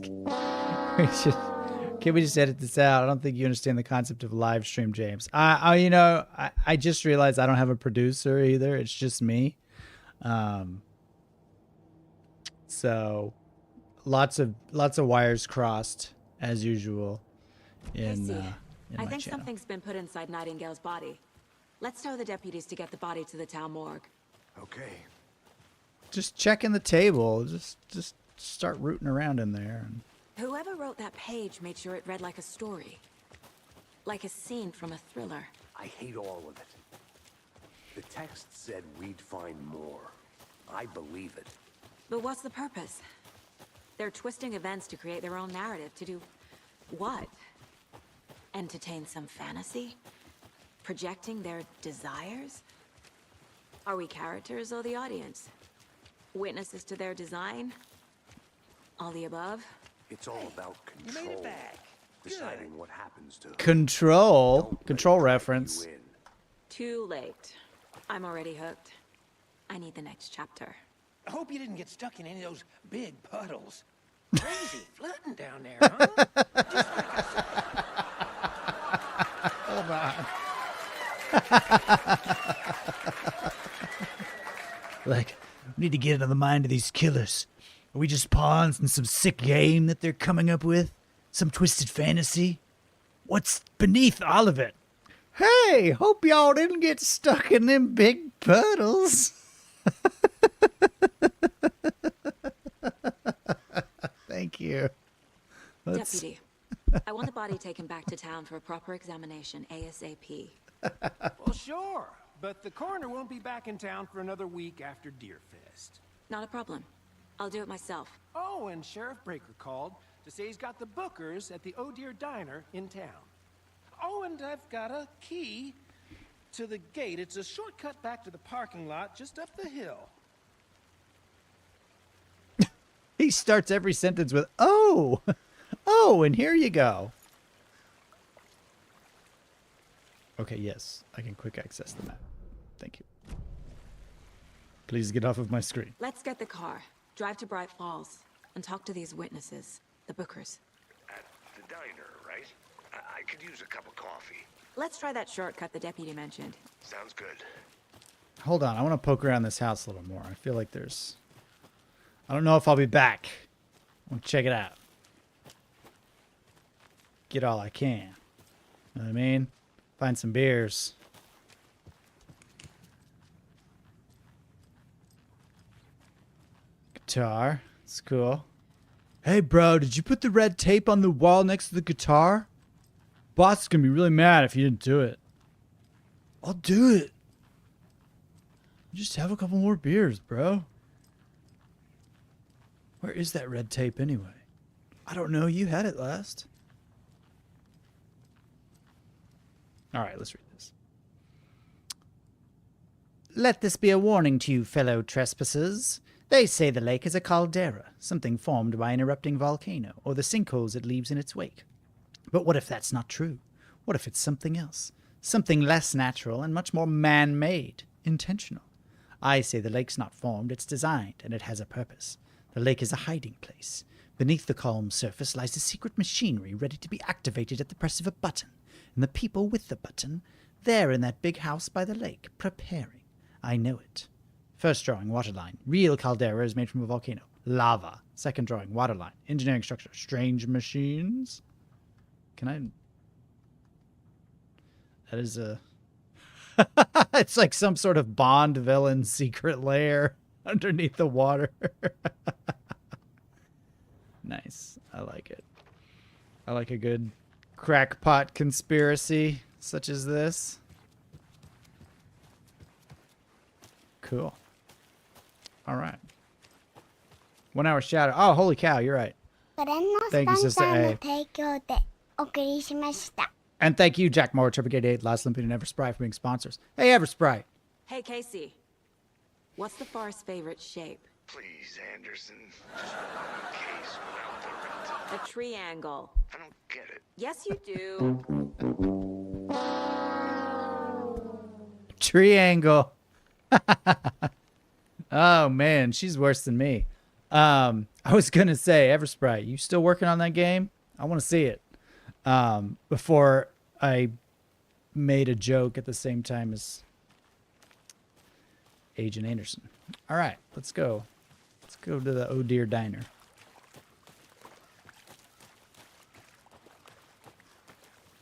can we just edit this out? I don't think you understand the concept of live stream, James. I just realized I don't have a producer either. It's just me. So lots of wires crossed as usual in I my think channel. something's been put inside Nightingale's body. Let's tell the deputies to get the body to the town morgue. Okay. Just checking the table. Just start rooting around in there. Whoever wrote that page made sure it read like a story. Like a scene from a thriller. I hate all of it. The text said we'd find more. I believe it. But what's the purpose? They're twisting events to create their own narrative. To do what? Entertain some fantasy? Projecting their desires? Are we characters or the audience? Witnesses to their design? All the above? It's all about control. You made it back. Deciding what happens to Control reference. you in. Too late. I'm already hooked. I need the next chapter. I hope you didn't get stuck in any of those big puddles. Crazy flooding down there, huh? Just like I said. Hold on. Like, we need to get into the mind of these killers. Are we just pawns in some sick game that they're coming up with? Some twisted fantasy? What's beneath all of it? Hey, hope y'all didn't get stuck in them big puddles. Thank you. Deputy, I want the body taken back to town for a proper examination ASAP. Well, sure. But the coroner won't be back in town for another week after Deerfest. Not a problem. I'll do it myself. Oh, and Sheriff Breaker called to say he's got the Bookers at the Oh Dear Diner in town. Oh, and I've got a key to the gate. It's a shortcut back to the parking lot just up the hill. He starts every sentence with, oh, and here you go. Okay, yes, I can quick access the map. Thank you. Please get off of my screen. Let's get the car, drive to Bright Falls, and talk to these witnesses, the Bookers. At the diner, right? I could use a cup of coffee. Let's try that shortcut the deputy mentioned. Sounds good. Hold on, I want to poke around this house a little more. I feel like there's... I don't know if I'll be back. I want to check it out. Get all I can. Know what I mean? Find some beers. Guitar. It's cool. Hey, bro, did you put the red tape on the wall next to the guitar? Boss is going to be really mad if you didn't do it. I'll do it. Just have a couple more beers, bro. Where is that red tape anyway? I don't know. You had it last. All right, let's read this. Let this be a warning to you, fellow trespassers. They say the lake is a caldera, something formed by an erupting volcano, or the sinkholes it leaves in its wake. But what if that's not true? What if it's something else? Something less natural and much more man-made, intentional. I say the lake's not formed, it's designed, and it has a purpose. The lake is a hiding place. Beneath the calm surface lies a secret machinery ready to be activated at the press of a button. And the people with the button, they're in that big house by the lake, preparing. I know it. First drawing, waterline. Real caldera is made from a volcano. Lava. Second drawing, waterline. Engineering structure. Strange machines. Can I... That is a... It's like some sort of Bond villain secret lair underneath the water. Nice. I like it. I like a good crackpot conspiracy such as this. Cool. All right. 1 hour shadow. Oh, holy cow, you're right. Thank you, Sister A. And thank you, Jack Moore, Triple 88, Last Olympian, and Eversprite for being sponsors. Hey, Eversprite. Hey, Casey. What's the far's favorite shape? Please, Anderson. Just one case without the rent. A triangle. I don't get it. Yes, you do. Triangle. Oh man, she's worse than me. I was gonna say, Eversprite, you still working on that game? I want to see it. Before I made a joke at the same time as Agent Anderson. All right, let's go. Let's go to the Oh Dear Diner.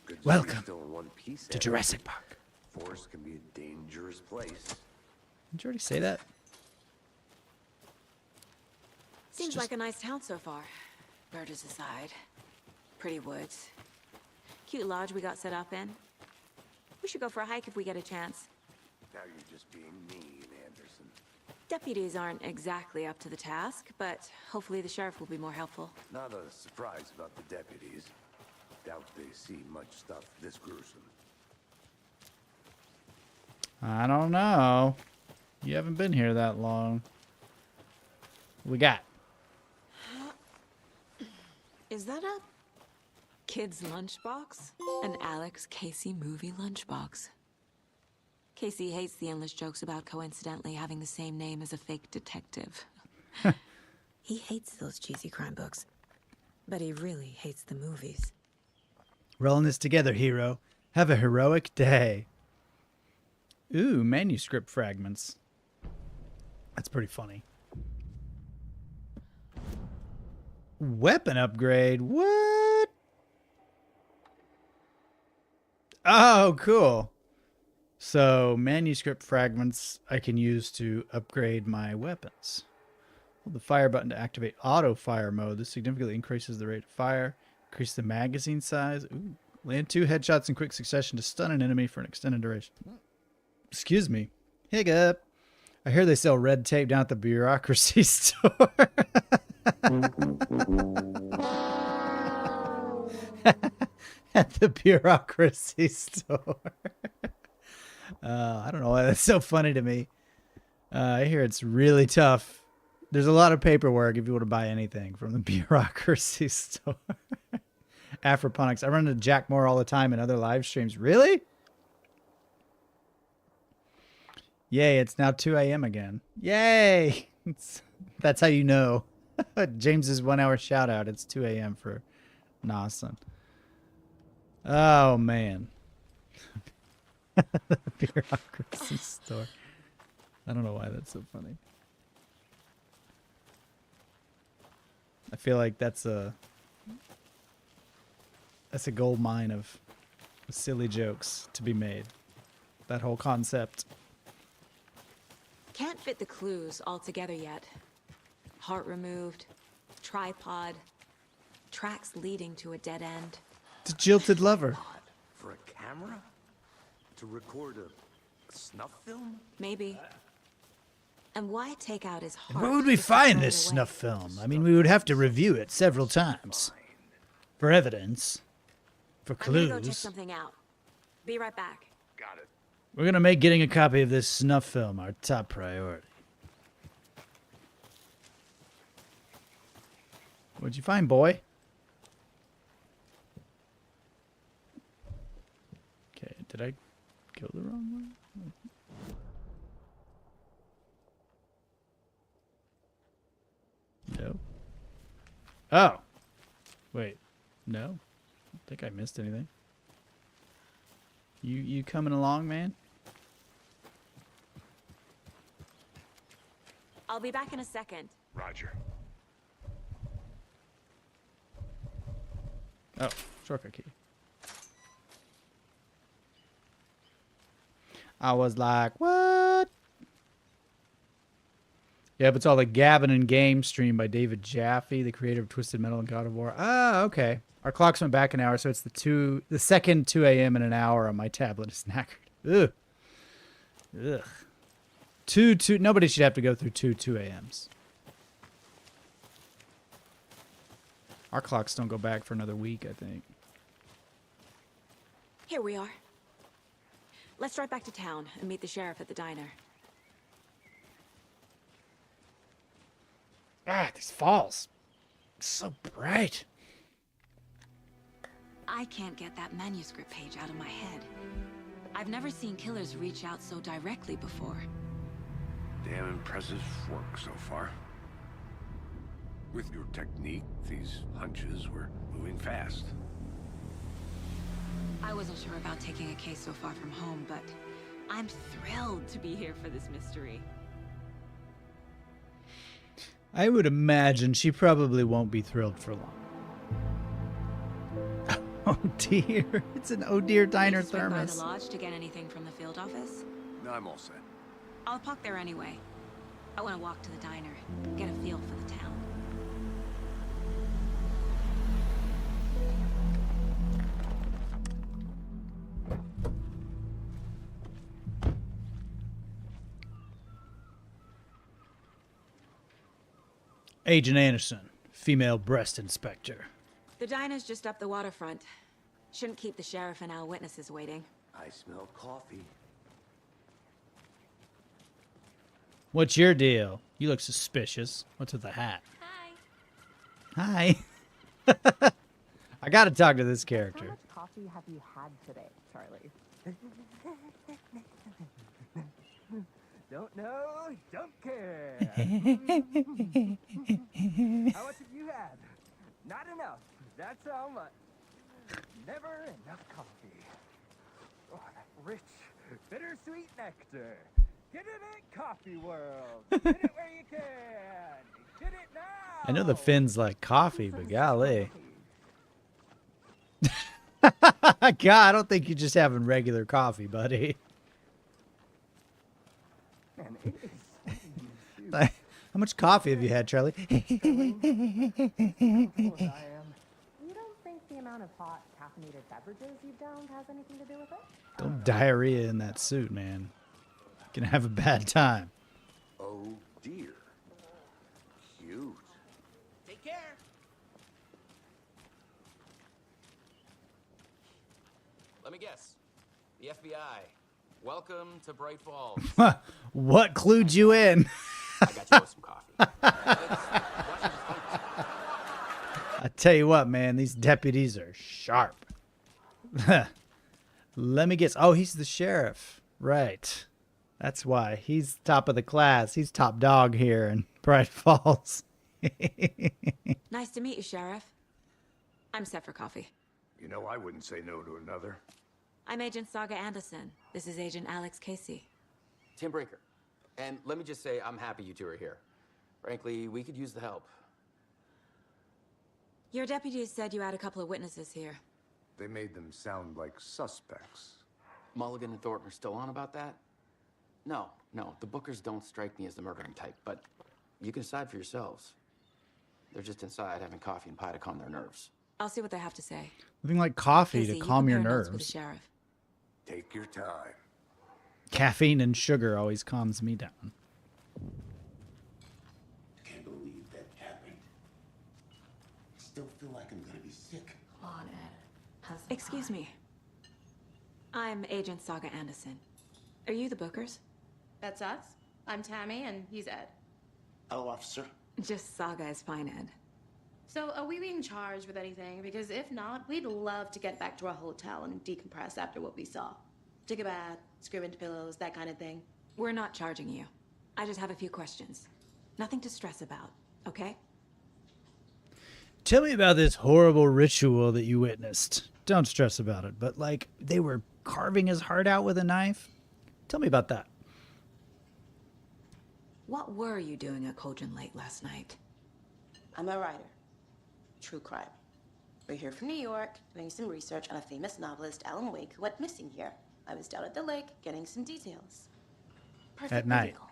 Good to see Welcome you're still in one piece, to Ed. Jurassic Park. Forest can be a dangerous place. Did you already say that? Seems like a nice town so far. Murders aside. Pretty woods. Cute lodge we got set up in. We should go for a hike if we get a chance. Now you're just being mean, Anderson. Deputies aren't exactly up to the task, but hopefully the sheriff will be more helpful. Not a surprise about the deputies. Doubt they see much stuff this gruesome. I don't know. You haven't been here that long. What we got? Is that a kid's lunchbox? An Alex Casey movie lunchbox. Casey hates the endless jokes about coincidentally having the same name as a fake detective. He hates those cheesy crime books, but he really hates the movies. Rolling this together, hero. Have a heroic day. Ooh, manuscript fragments. That's pretty funny. Weapon upgrade. What? Oh, cool. So, manuscript fragments I can use to upgrade my weapons. Hold the fire button to activate auto fire mode. This significantly increases the rate of fire. Increase the magazine size. Ooh. Land 2 headshots in quick succession to stun an enemy for an extended duration. Excuse me. Hiccup. I hear they sell red tape down at the bureaucracy store. At the bureaucracy store. I don't know why that's so funny to me. I hear it's really tough. There's a lot of paperwork if you want to buy anything from the bureaucracy store. Afroponics. I run into Jack Moore all the time in other live streams. Really? Yay, it's now 2 a.m. again. Yay! That's how you know. James's 1 hour shout out. It's 2 a.m. for Nawson. Oh, man. The bureaucracy store. I don't know why that's so funny. I feel like that's a gold mine of silly jokes to be made. That whole concept. Can't fit the clues all together yet. Heart removed, tripod, tracks leading to a dead end. The jilted lover. For a camera? To record a snuff film? Maybe. And why take out his heart? Where would we if find throw it this away? snuff film? I mean, we would have to review it several times. For evidence. For I'm gonna go check clues. something out. Be right back. Got it. We're going to make getting a copy of this snuff film our top priority. What'd you find, boy? Okay, did I go the wrong way? No. Oh. Wait. No. I think I missed anything. You coming along, man? I'll be back in a second. Roger. Oh, shortcut key. I was like, what? Yep, it's all the Gavin and Game stream by David Jaffe, the creator of Twisted Metal and God of War. Ah, okay. Our clocks went back an hour, so it's the second 2 a.m. in an hour on my tablet is knackered. Ugh. Ugh. Nobody should have to go through 2 a.m.s. Our clocks don't go back for another week, I think. Here we are. Let's drive back to town and meet the sheriff at the diner. Ah, these falls. So bright. I can't get that manuscript page out of my head. I've never seen killers reach out so directly before. Damn impressive work so far. With your technique, these hunches were moving fast. I wasn't sure about taking a case so far from home, but I'm thrilled to be here for this mystery. I would imagine she probably won't be thrilled for long. Oh dear, it's an oh dear diner Need to swing by thermos. the lodge to get anything from the field office? No, I'm all set. I'll park there anyway. I want to walk to the diner, get a feel for the town. Agent Anderson, female breast inspector. The diner's just up the waterfront. Shouldn't keep the sheriff and our witnesses waiting. I smell coffee. What's your deal? You look suspicious. What's with the hat? Hi. Hi. I gotta talk to this character. How much coffee have you had today, Charlie? Don't know, don't care. How much have you had? Not enough. That's how much. Never enough coffee. Oh, that rich, bittersweet nectar. Get it at Coffee World. Get it where you can. Get it now. I know the Finns like coffee, but golly. God, I don't think you're just having regular coffee, buddy. Man, it is sweet. How much coffee have you had, Charlie? I am. You don't think the amount of hot caffeinated beverages you've downed has anything to do with it? Don't diarrhea in that suit, man. Gonna have a bad time. Oh dear. Cute. Take care. Let me guess. The FBI. Welcome to Bright Falls. What clued you in? I got you with some coffee. I tell you what, man, these deputies are sharp. Let me guess. Oh, he's the sheriff. Right. That's why. He's top of the class. He's top dog here in Bright Falls. Nice to meet you, Sheriff. I'm set for coffee. You know, I wouldn't say no to another. I'm Agent Saga Anderson. This is Agent Alex Casey. Tim Breaker. And let me just say, I'm happy you two are here. Frankly, we could use the help. Your deputies said you had a couple of witnesses here. They made them sound like suspects. Mulligan and Thornton are still on about that? No, the Bookers don't strike me as the murdering type, but you can decide for yourselves. They're just inside having coffee and pie to calm their nerves. I'll see what they have to say. Nothing like coffee Casey, to calm you your compare notes with the nerves. sheriff. Take your time. Caffeine and sugar always calms me down. Can't believe that happened. Still feel like I'm gonna be sick. Come on, Ed. Excuse me. I'm Agent Saga Anderson. Are you the Bookers? That's us. I'm Tammy, and he's Ed. Hello, officer. Just Saga is fine, Ed. So, are we being charged with anything? Because if not, we'd love to get back to our hotel and decompress after what we saw. Take a bath, scream into pillows, that kind of thing. We're not charging you. I just have a few questions. Nothing to stress about, okay? Tell me about this horrible ritual that you witnessed. Don't stress about it, but like they were carving his heart out with a knife. Tell me about that. What were you doing at Cauldron Lake last night? I'm a writer. True crime. We're here from New York, doing some research on a famous novelist, Alan Wake, who went missing here. I was down at the lake, getting some details. At night. legal.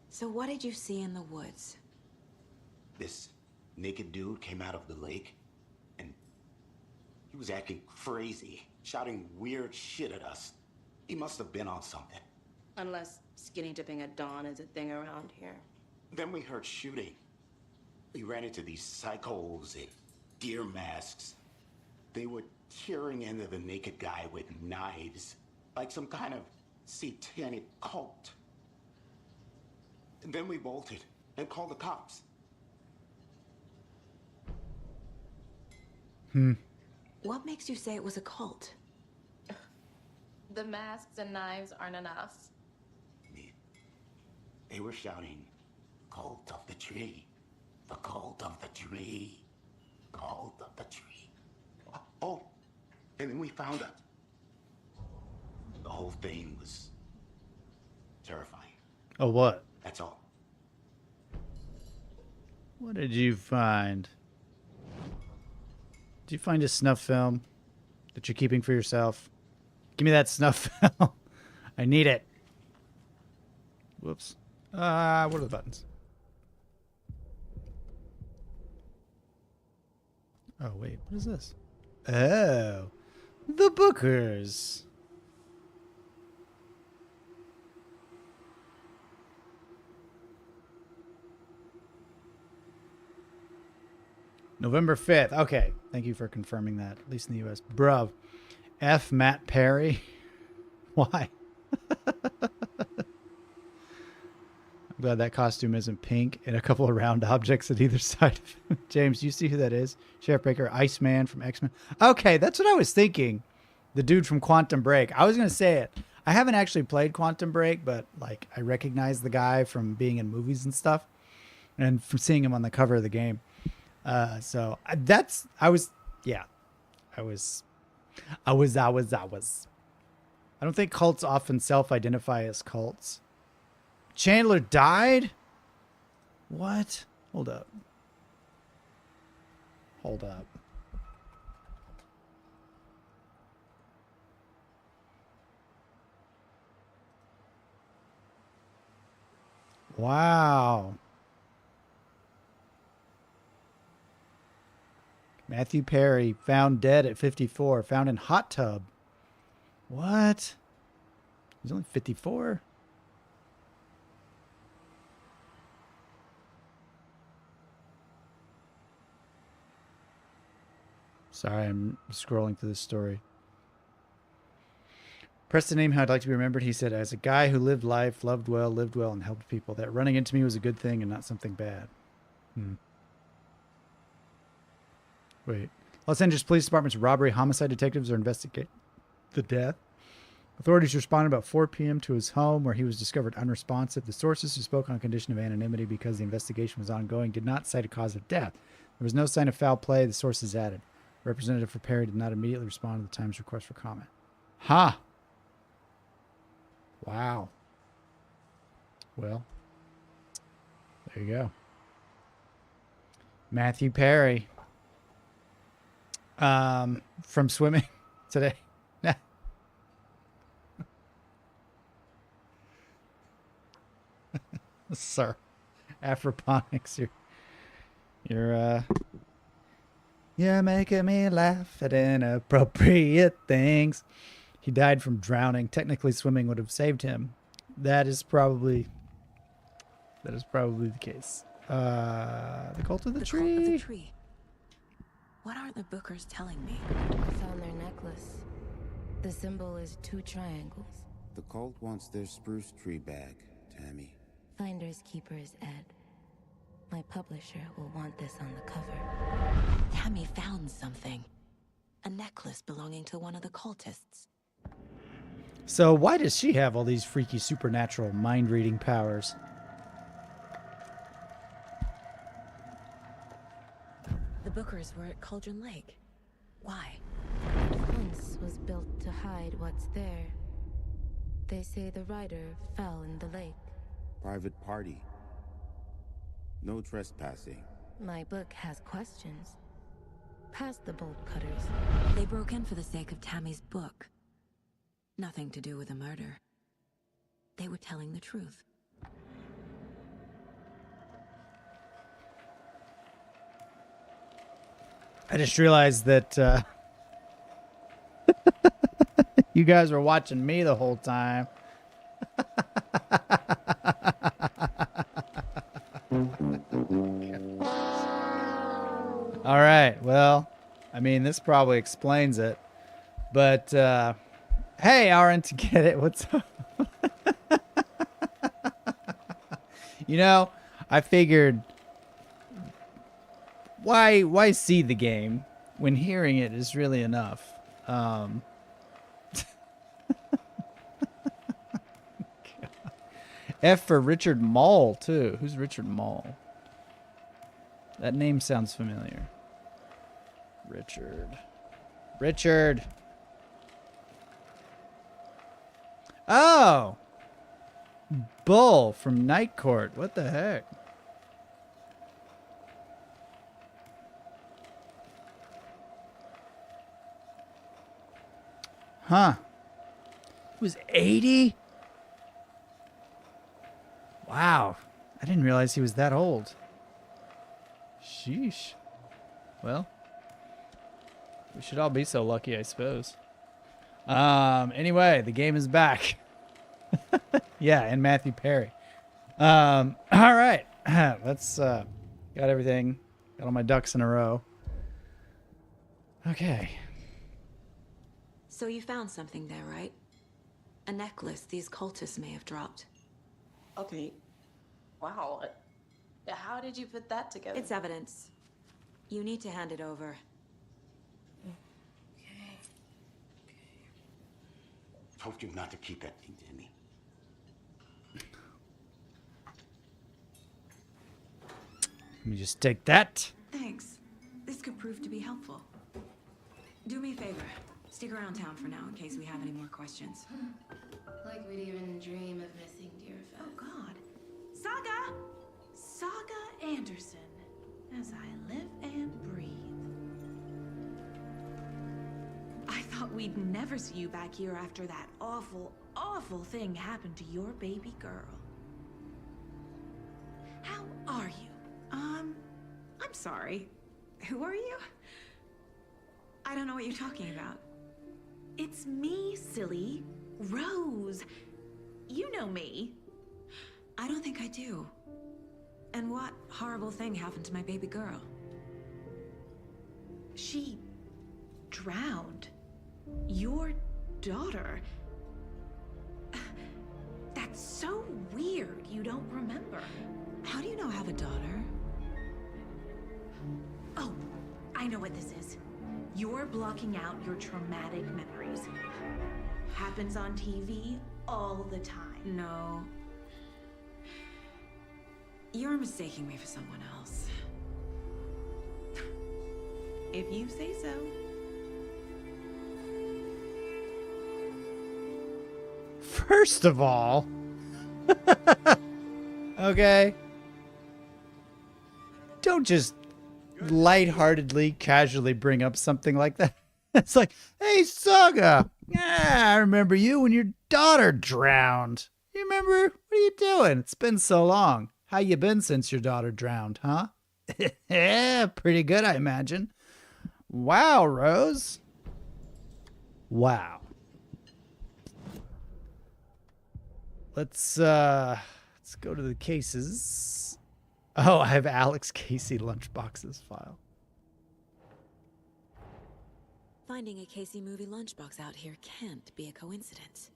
So what did you see in the woods? This naked dude came out of the lake, and he was acting crazy, shouting weird shit at us. He must have been on something. Unless skinny dipping at dawn is a thing around here. Then we heard shooting. We ran into these psychos in deer masks. They would tearing into the naked guy with knives, like some kind of satanic cult. And then we bolted and called the cops. What makes you say it was a cult? The masks and knives aren't enough. They were shouting, "Cult of the tree, the cult of the tree, cult of the tree." Oh, and then we found it. The whole thing was terrifying. Oh, what? That's all. What did you find? Did you find a snuff film that you're keeping for yourself? Give me that snuff film. I need it. Whoops. What are the buttons? Oh, wait. What is this? Oh. The Bookers. November 5th. Okay. Thank you for confirming that, at least in the U.S. Bruv. F. Matt Perry. Why? I'm glad that costume isn't pink and a couple of round objects at either side of him. James, you see who that is? Sheriff Baker, Iceman from X-Men. Okay, that's what I was thinking. The dude from Quantum Break. I was going to say it. I haven't actually played Quantum Break, but like I recognize the guy from being in movies and stuff and from seeing him on the cover of the game. I don't think cults often self-identify as cults. Chandler died? What? Hold up. Wow. Matthew Perry found dead at 54. Found in hot tub. What? He's only 54? Sorry, I'm scrolling through this story. Pressed the name how I'd like to be remembered. He said, as a guy who lived life, loved well, and helped people, that running into me was a good thing and not something bad. Wait. Los Angeles Police Department's robbery homicide detectives are investigating the death. Authorities responded about 4 p.m. to his home where he was discovered unresponsive. The sources who spoke on condition of anonymity because the investigation was ongoing did not cite a cause of death. There was no sign of foul play, the sources added. Representative for Perry did not immediately respond to the Times request for comment. Ha! Wow. Well, there you go. Matthew Perry. From swimming today. Sir, Afroponics, you're making me laugh at inappropriate things. He died from drowning. Technically, swimming would have saved him. That is probably the case. The Cult of the Tree. Cult of the Tree. What are the Bookers telling me? I found their necklace. The symbol is 2 triangles. The cult wants their spruce tree back, Tammy. Finders keepers, Ed. My publisher will want this on the cover. Tammy found something. A necklace belonging to one of the cultists. So why does she have all these freaky supernatural mind-reading powers? The Bookers were at Cauldron Lake. Why? The fence was built to hide what's there. They say the rider fell in the lake. Private party. No trespassing. My book has questions. Past the bolt cutters. They broke in for the sake of Tammy's book. Nothing to do with the murder. They were telling the truth. I just realized that you guys were watching me the whole time. All right. Well, I mean, this probably explains it. But, hey, Aaron, to get it, what's up? You know, I figured, why see the game when hearing it is really enough? F for Richard Mall, too. Who's Richard Mall? That name sounds familiar. Richard. Oh! Bull from Night Court. What the heck? Huh. He was 80? Wow. I didn't realize he was that old. Sheesh. Well, we should all be so lucky, I suppose. Anyway, the game is back. Yeah, and Matthew Perry. All right. Let's, got everything. Got all my ducks in a row. Okay. So you found something there, right? A necklace these cultists may have dropped. Okay. Wow. How did you put that together? It's evidence. You need to hand it over. Told you not to keep that thing, Timmy. Let me just take that. Thanks. This could prove to be helpful. Do me a favor. Stick around town for now in case we have any more questions. Like we'd even dream of missing dear friends. Oh, God. Saga Anderson. As I live and breathe. I thought we'd never see you back here after that awful, awful thing happened to your baby girl. How are you? I'm sorry. Who are you? I don't know what you're talking about. It's me, silly. Rose. You know me. I don't think I do. And what horrible thing happened to my baby girl? She drowned. Your daughter. That's so weird you don't remember. How do you know I have a daughter? Oh, I know what this is. You're blocking out your traumatic memories. Happens on TV all the time. No. You're mistaking me for someone else. If you say so. First of all, okay, don't just lightheartedly, casually bring up something like that. It's like, hey, Saga, yeah, I remember you when your daughter drowned. You remember? What are you doing? It's been so long. How you been since your daughter drowned, huh? Yeah, pretty good, I imagine. Wow, Rose. Wow. Let's go to the cases. Oh, I have Alex Casey lunchboxes file. Finding a Casey movie lunchbox out here can't be a coincidence.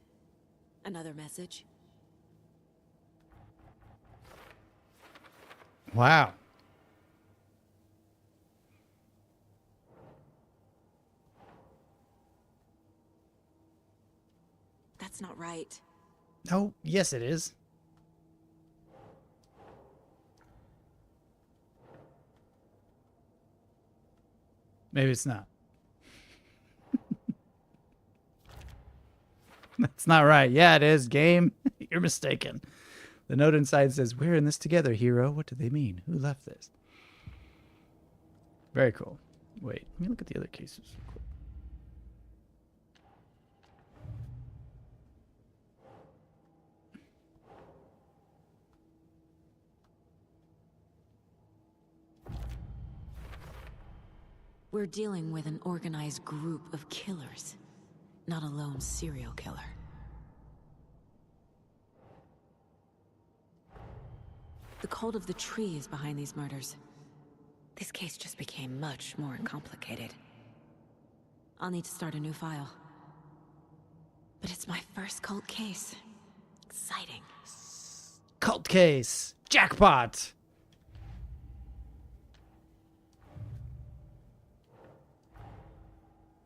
Another message. Wow. That's not right. Oh, yes, it is. Maybe it's not. That's not right. Yeah, it is. Game. You're mistaken. The note inside says, "We're in this together, hero." What do they mean? Who left this? Very cool. Wait, let me look at the other cases real quick. We're dealing with an organized group of killers, not a lone serial killer. The cult of the tree is behind these murders. This case just became much more complicated. I'll need to start a new file. But it's my first cult case. Exciting. Cult case. Jackpot.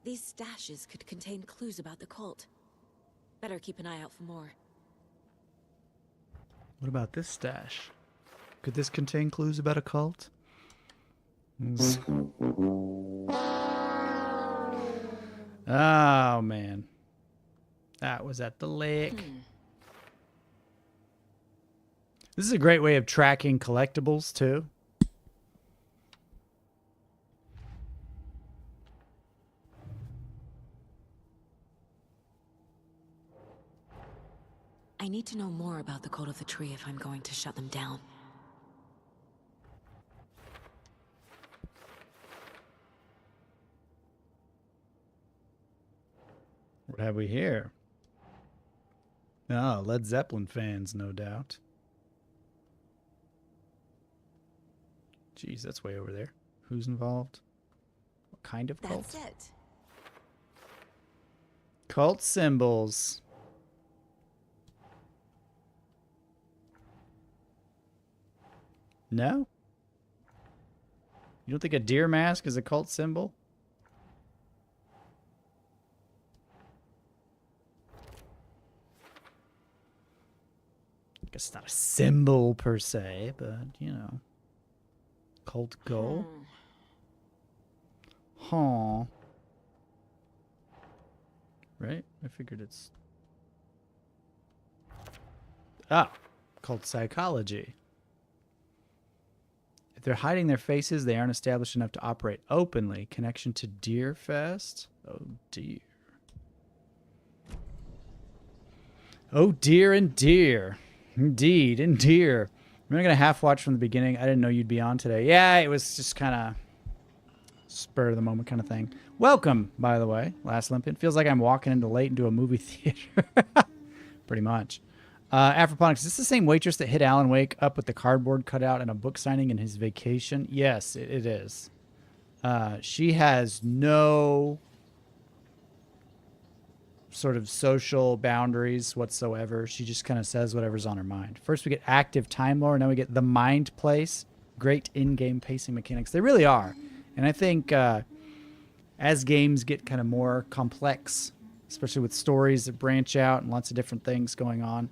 These stashes could contain clues about the cult. Better keep an eye out for more. What about this stash? Could this contain clues about a cult? Oh, man. That was at the lake. This is a great way of tracking collectibles, too. I need to know more about the Code of the Tree if I'm going to shut them down. What have we here? Oh, Led Zeppelin fans, no doubt. Jeez, that's way over there. Who's involved? What kind of cult? That's it. Cult symbols. No? You don't think a deer mask is a cult symbol? I guess it's not a symbol per se, but, you know. Cult goal? Huh. Right? I figured it's... Ah! Cult psychology. If they're hiding their faces, they aren't established enough to operate openly. Connection to Deer Fest? Oh, dear. Oh, dear and dear. Indeed, and dear. I'm going to half watch from the beginning. I didn't know you'd be on today. Yeah, it was just kind of spur of the moment kind of thing. Welcome, by the way, Last Olympian. Feels like I'm walking into late into a movie theater. Pretty much. Afroponics, is this the same waitress that hit Alan Wake up with the cardboard cutout and a book signing in his vacation? Yes, it is. She has no sort of social boundaries whatsoever. She just kind of says whatever's on her mind. First we get active time lore, now we get the mind place. Great in-game pacing mechanics. They really are. And I think as games get kind of more complex, especially with stories that branch out and lots of different things going on,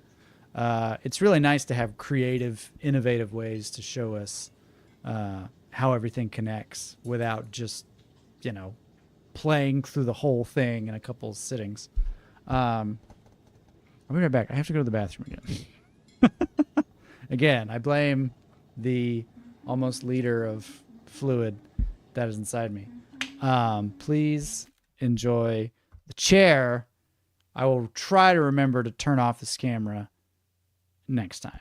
it's really nice to have creative, innovative ways to show us how everything connects without just, you know, playing through the whole thing in a couple of sittings. I'll be right back. I have to go to the bathroom again. Again, I blame the almost liter of fluid that is inside me. Please enjoy the chair. I will try to remember to turn off this camera next time.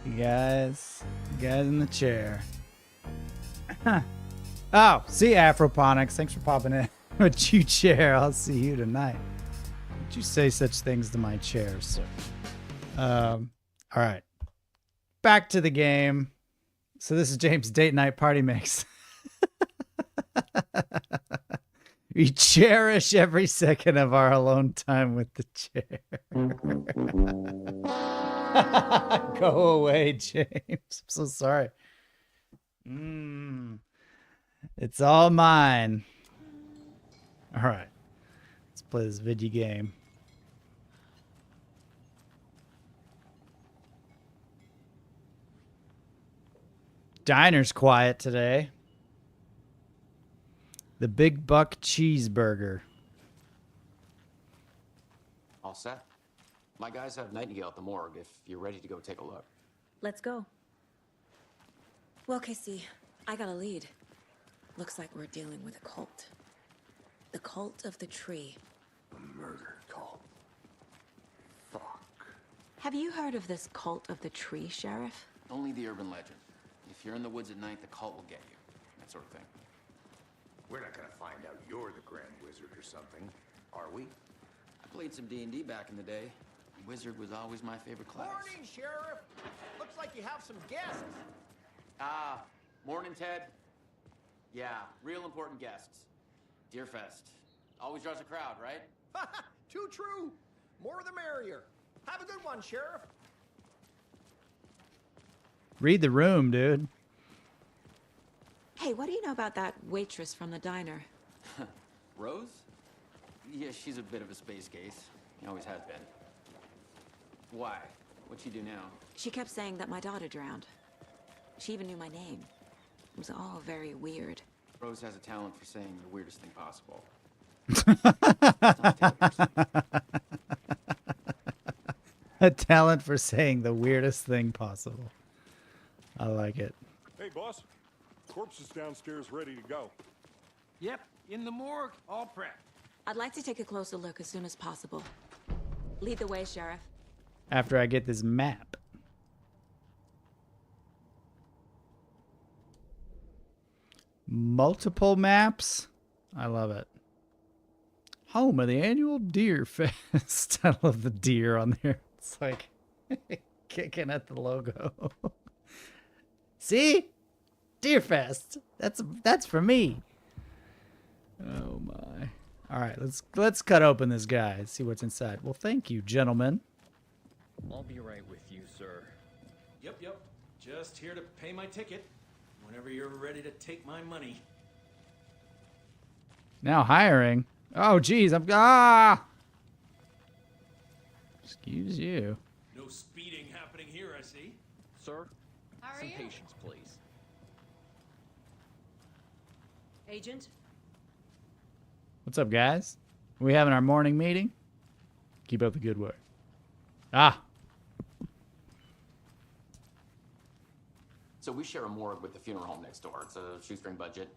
You guys in the chair. Oh, see Afroponics. Thanks for popping in. But you chair, I'll see you tonight. Don't you say such things to my chair, sir. All right. Back to the game. So this is James' date night party mix. We cherish every second of our alone time with the chair. Go away, James. I'm so sorry. It's all mine. All right. Let's play this video game. Diner's quiet today. The Big Buck Cheeseburger. All set. My guys have Nightingale at the morgue if you're ready to go take a look. Let's go. Well, Casey, I got a lead. Looks like we're dealing with a cult. The cult of the tree. A murder cult. Fuck. Have you heard of this cult of the tree, Sheriff? Only the urban legend. If you're in the woods at night, the cult will get you. That sort of thing. We're not gonna find out you're the Grand Wizard or something, are we? I played some D&D back in the day. Wizard was always my favorite class. Morning, Sheriff. Looks like you have some guests. Ah, morning, Ted. Yeah, real important guests. Deerfest. Always draws a crowd, right? Too true. More the merrier. Have a good one, Sheriff. Read the room, dude. Hey, what do you know about that waitress from the diner? Rose? Yeah, she's a bit of a space case. She always has been. Why? What'd she do now? She kept saying that my daughter drowned. She even knew my name. It was all very weird. Rose has a talent for saying the weirdest thing possible. A talent for saying the weirdest thing possible. I like it. Hey, boss. Corpse is downstairs ready to go. Yep, in the morgue, all prepped. I'd like to take a closer look as soon as possible. Lead the way, Sheriff. After I get this map. Multiple maps? I love it. Home of the annual Deer Fest. I love the deer on there. It's like kicking at the logo. See? Deer Fest. That's for me. Oh my. All right, let's cut open this guy and see what's inside. Well, thank you, gentlemen. I'll be right with you, sir. Yep. Just here to pay my ticket. Whenever you're ready to take my money. Now hiring. Oh, geez, Excuse you. No speeding happening here, I see. Sir, How are some you? patience, please. Agent? What's up, guys? We having our morning meeting? Keep up the good work. Ah. So we share a morgue with the funeral home next door. It's a shoestring budget.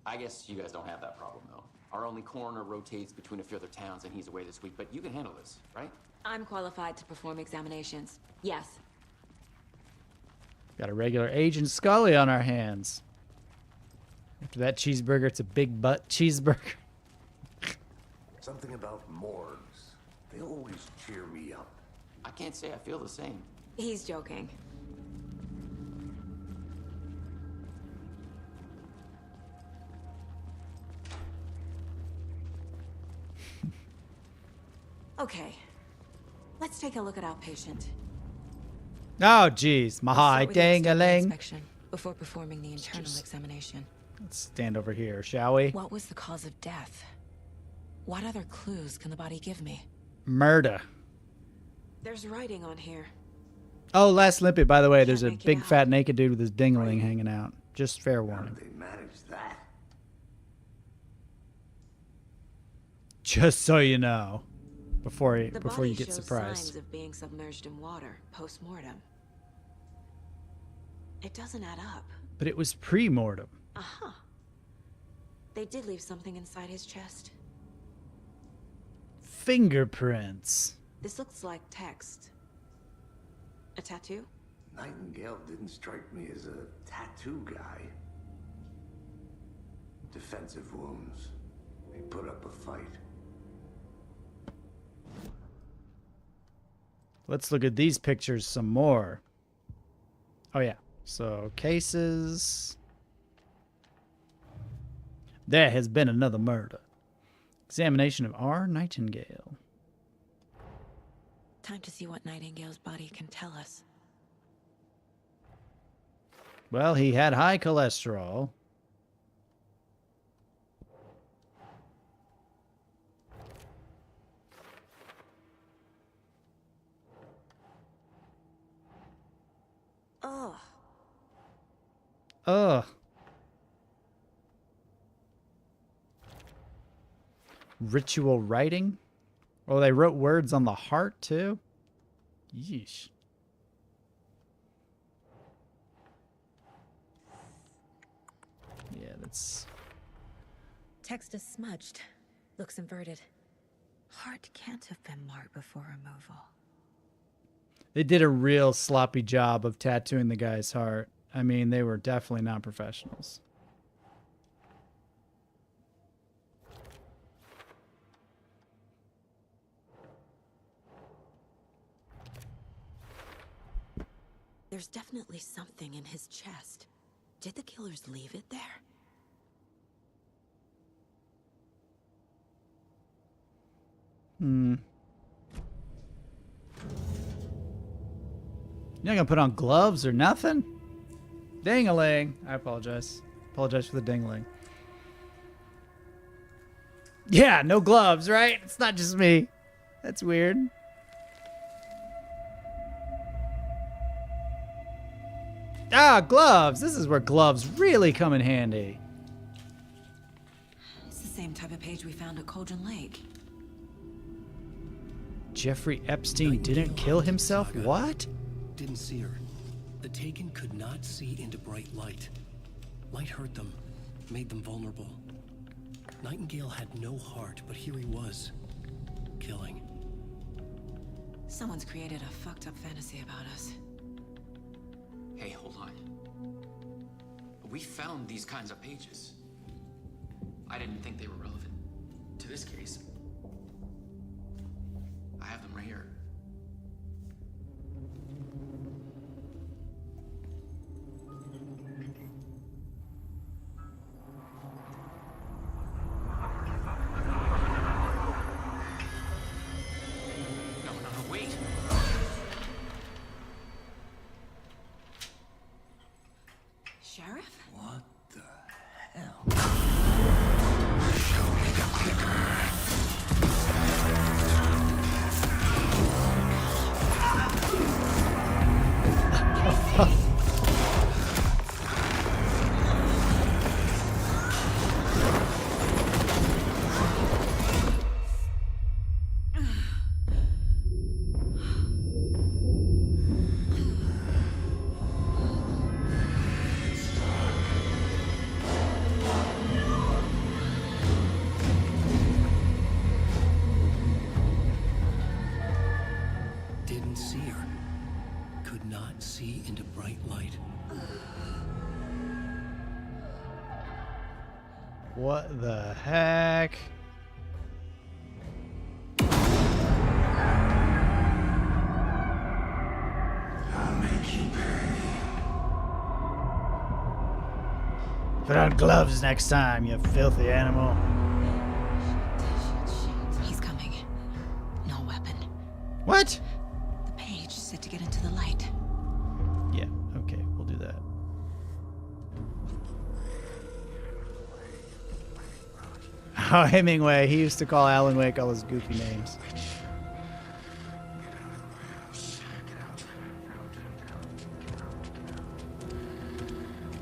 I guess you guys don't have that problem, though. Our only coroner rotates between a few other towns, and he's away this week. But you can handle this, right? I'm qualified to perform examinations. Yes. Got a regular Agent Scully on our hands. After that cheeseburger, it's a big butt cheeseburger. Something about morgues. They always cheer me up. I can't say I feel the same. He's joking. Okay. Let's take a look at our patient. Oh, geez. Mahai dang-a-ling. Inspection before performing the internal examination. Let's stand over here, shall we? What was the cause of death? What other clues can the body give me? Murder. There's writing on here. Oh, last limpet, by the way, there's a big fat naked dude with his dingling hanging out. Just fair warning. How did they manage that? Just so you know. Before you body get shows surprised. Signs of being submerged in water post-mortem. It doesn't add up. But it was pre-mortem. Uh-huh. They did leave something inside his chest. Fingerprints. This looks like text. A tattoo? Nightingale didn't strike me as a tattoo guy. Defensive wounds. He put up a fight. Let's look at these pictures some more. Oh yeah. So cases. There has been another murder. Examination of R. Nightingale. Time to see what Nightingale's body can tell us. Well, he had high cholesterol. Ugh. Ugh. Ritual writing? Oh, they wrote words on the heart, too? Yeesh. Yeah, that's... Text is smudged. Looks inverted. Heart can't have been marked before removal. They did a real sloppy job of tattooing the guy's heart. I mean, they were definitely not professionals. There's definitely something in his chest. Did the killers leave it there? Hmm. You're not gonna put on gloves or nothing? Ding-a-ling. I apologize. Apologize for the ding-a-ling. Yeah, no gloves, right? It's not just me. That's weird. Ah, gloves. This is where gloves really come in handy. It's the same type of page we found at Cauldron Lake. Jeffrey Epstein didn't kill himself? What? Didn't see her. The Taken could not see into bright light. Light hurt them, made them vulnerable. Nightingale had no heart, but here he was, killing. Someone's created a fucked up fantasy about us. Hey, hold on. We found these kinds of pages. I didn't think they were relevant to this case. I have them right here. No, wait. Sheriff? What the hell? Show me the clicker. Didn't see her. Could not see into bright light. What the heck? I'll make you pay. Put on gloves next time, you filthy animal. He's coming. No weapon. What? The page said to get into the light. Yeah, okay, we'll do that. Oh, Hemingway. He used to call Alan Wake all his goofy names.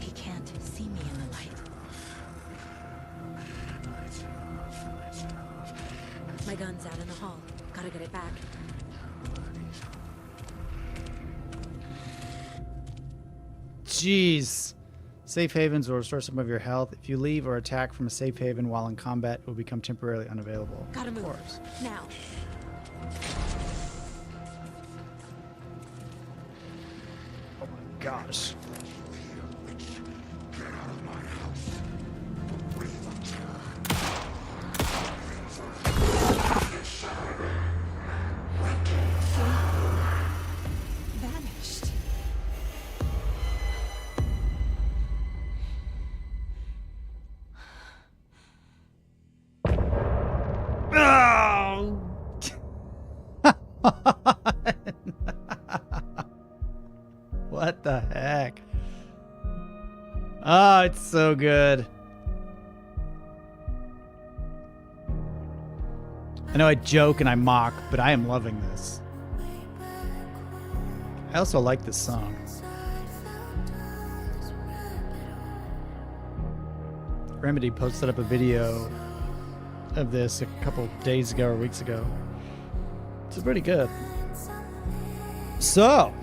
He can't see me in the light. My gun's out in the hall. Gotta get it back. Jeez. Safe havens will restore some of your health. If you leave or attack from a safe haven while in combat, it will become temporarily unavailable. Gotta move. Of course. Now. gosh. Vanished. Oh! What the heck? Oh, it's so good. I know I joke and I mock, but I am loving this. I also like this song. Remedy posted up a video of this a couple days ago or weeks ago. It's pretty good. So,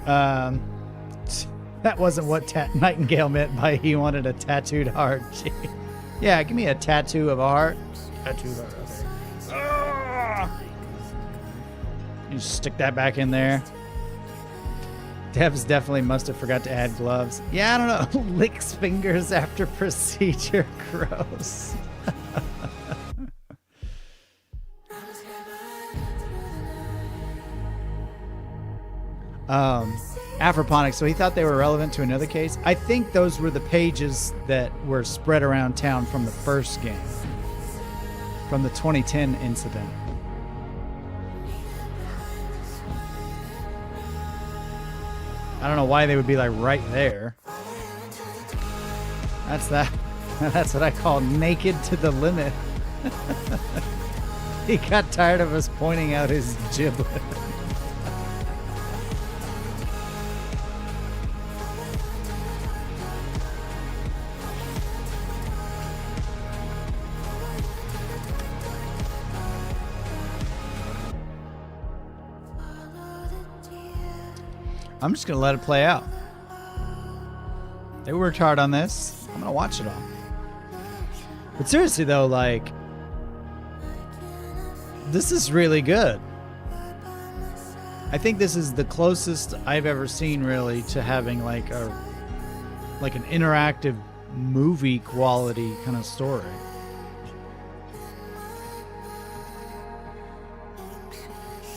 that wasn't what Nightingale meant by he wanted a tattooed heart. Yeah, give me a tattoo of a heart. Tattooed heart. Okay. You just stick that back in there. Devs definitely must have forgot to add gloves. Yeah, I don't know. Licks fingers after procedure. Gross. Afroponics, so he thought they were relevant to another case. I think those were the pages that were spread around town from the first game, from the 2010 incident. I don't know why they would be like right there. That's that. That's what I call naked to the limit. He got tired of us pointing out his giblet. I'm just going to let it play out. They worked hard on this. I'm going to watch it all. But seriously, though, like, this is really good. I think this is the closest I've ever seen, really, to having, like, an interactive movie quality kind of story.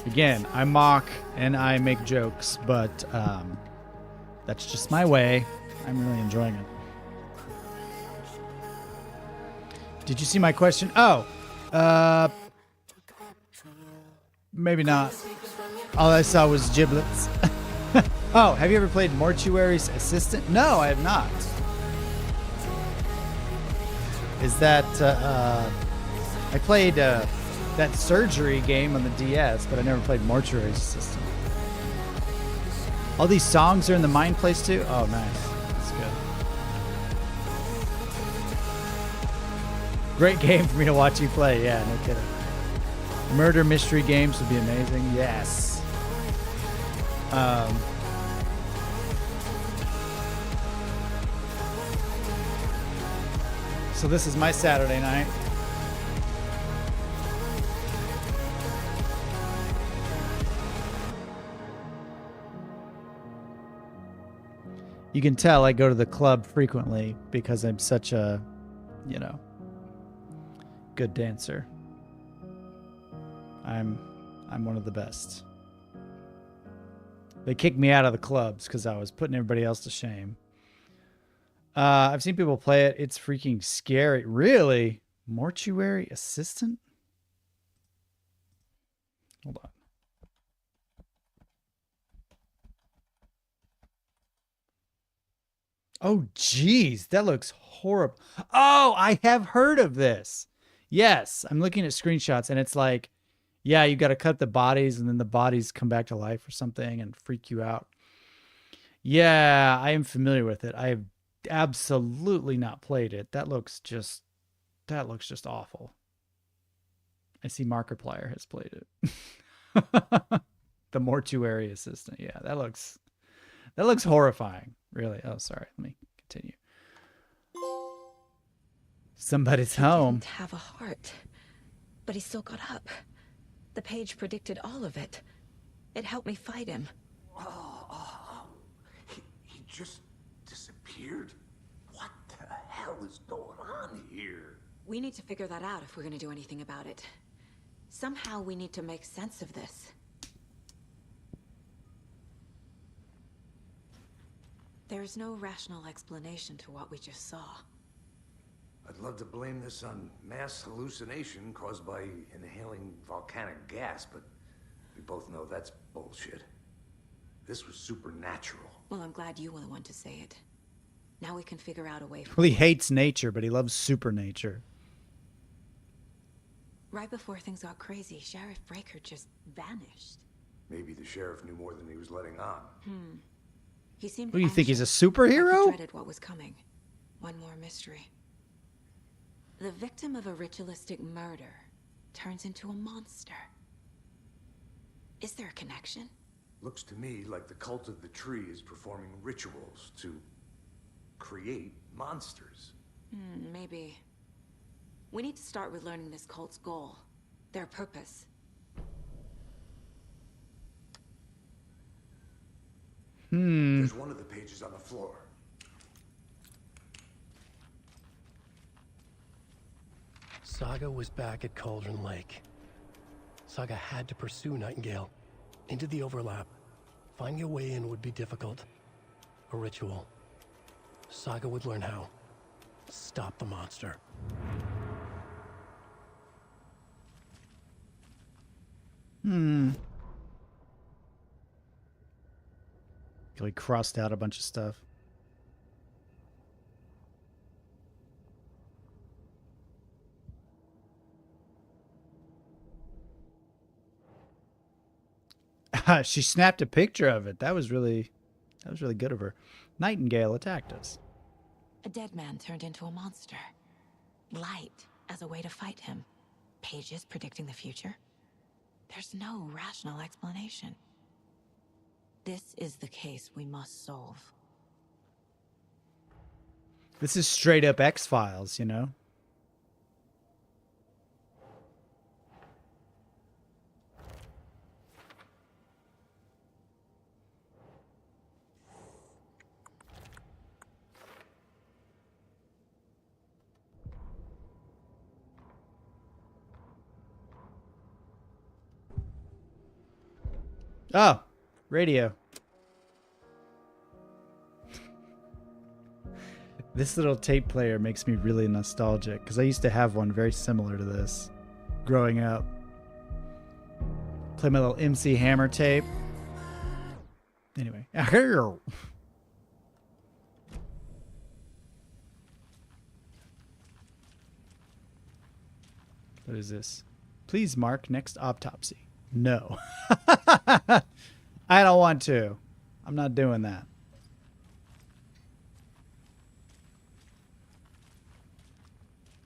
Again, I mock and I make jokes, but that's just my way. I'm really enjoying it. Did you see my question? Oh, maybe not. All I saw was giblets. Oh, have you ever played Mortuary's Assistant? No, I have not. Is that, I played, that surgery game on the DS, but I never played Mortuary's Assistant. All these songs are in the Mind Place too? Oh, nice. That's good. Great game for me to watch you play. Yeah, no kidding. Murder mystery games would be amazing. Yes. So this is my Saturday night. You can tell I go to the club frequently because I'm such a, you know, good dancer. I'm one of the best. They kicked me out of the clubs because I was putting everybody else to shame. I've seen people play it. It's freaking scary. Really? Mortuary Assistant? Hold on. Oh, geez. That looks horrible. Oh, I have heard of this. Yes. I'm looking at screenshots and it's like, yeah, you got to cut the bodies and then the bodies come back to life or something and freak you out. Yeah, I am familiar with it. I have absolutely not played it. That looks just awful. I see Markiplier has played it. The Mortuary Assistant. Yeah, that looks horrifying. Really. Oh, sorry. Let me continue. Somebody's home. He didn't have a heart, but he still got up. The page predicted all of it. It helped me fight him. just disappeared? What the hell is going on here? We need to figure that out if we're gonna do anything about it. Somehow we need to make sense of this. There's no rational explanation to what we just saw. I'd love to blame this on mass hallucination caused by inhaling volcanic gas, but we both know that's bullshit. This was supernatural. Well, I'm glad you were the one to say it. Now we can figure out a way Well, he hates nature, but he loves supernature. Right before things got crazy, Sheriff Breaker just vanished. Maybe the sheriff knew more than he was letting on. He seemed What do you think, he's a anxious, like superhero? he dreaded what was coming. One more mystery. The victim of a ritualistic murder turns into a monster. Is there a connection? Looks to me like the cult of the tree is performing rituals to create monsters. Maybe. We need to start with learning this cult's goal, their purpose. There's one of the pages on the floor. Saga was back at Cauldron Lake. Saga had to pursue Nightingale into the overlap. Finding a way in would be difficult. A ritual. Saga would learn how. Stop the monster. He crossed out a bunch of stuff. She snapped a picture of it. That was really good of her. Nightingale attacked us. A dead man turned into a monster. Light as a way to fight him. Pages predicting the future. There's no rational explanation. This is the case we must solve. This is straight up X-Files, you know? Oh, radio. This little tape player makes me really nostalgic because I used to have one very similar to this growing up. Play my little MC Hammer tape. Anyway. What is this? Please mark next autopsy. No. I don't want to. I'm not doing that.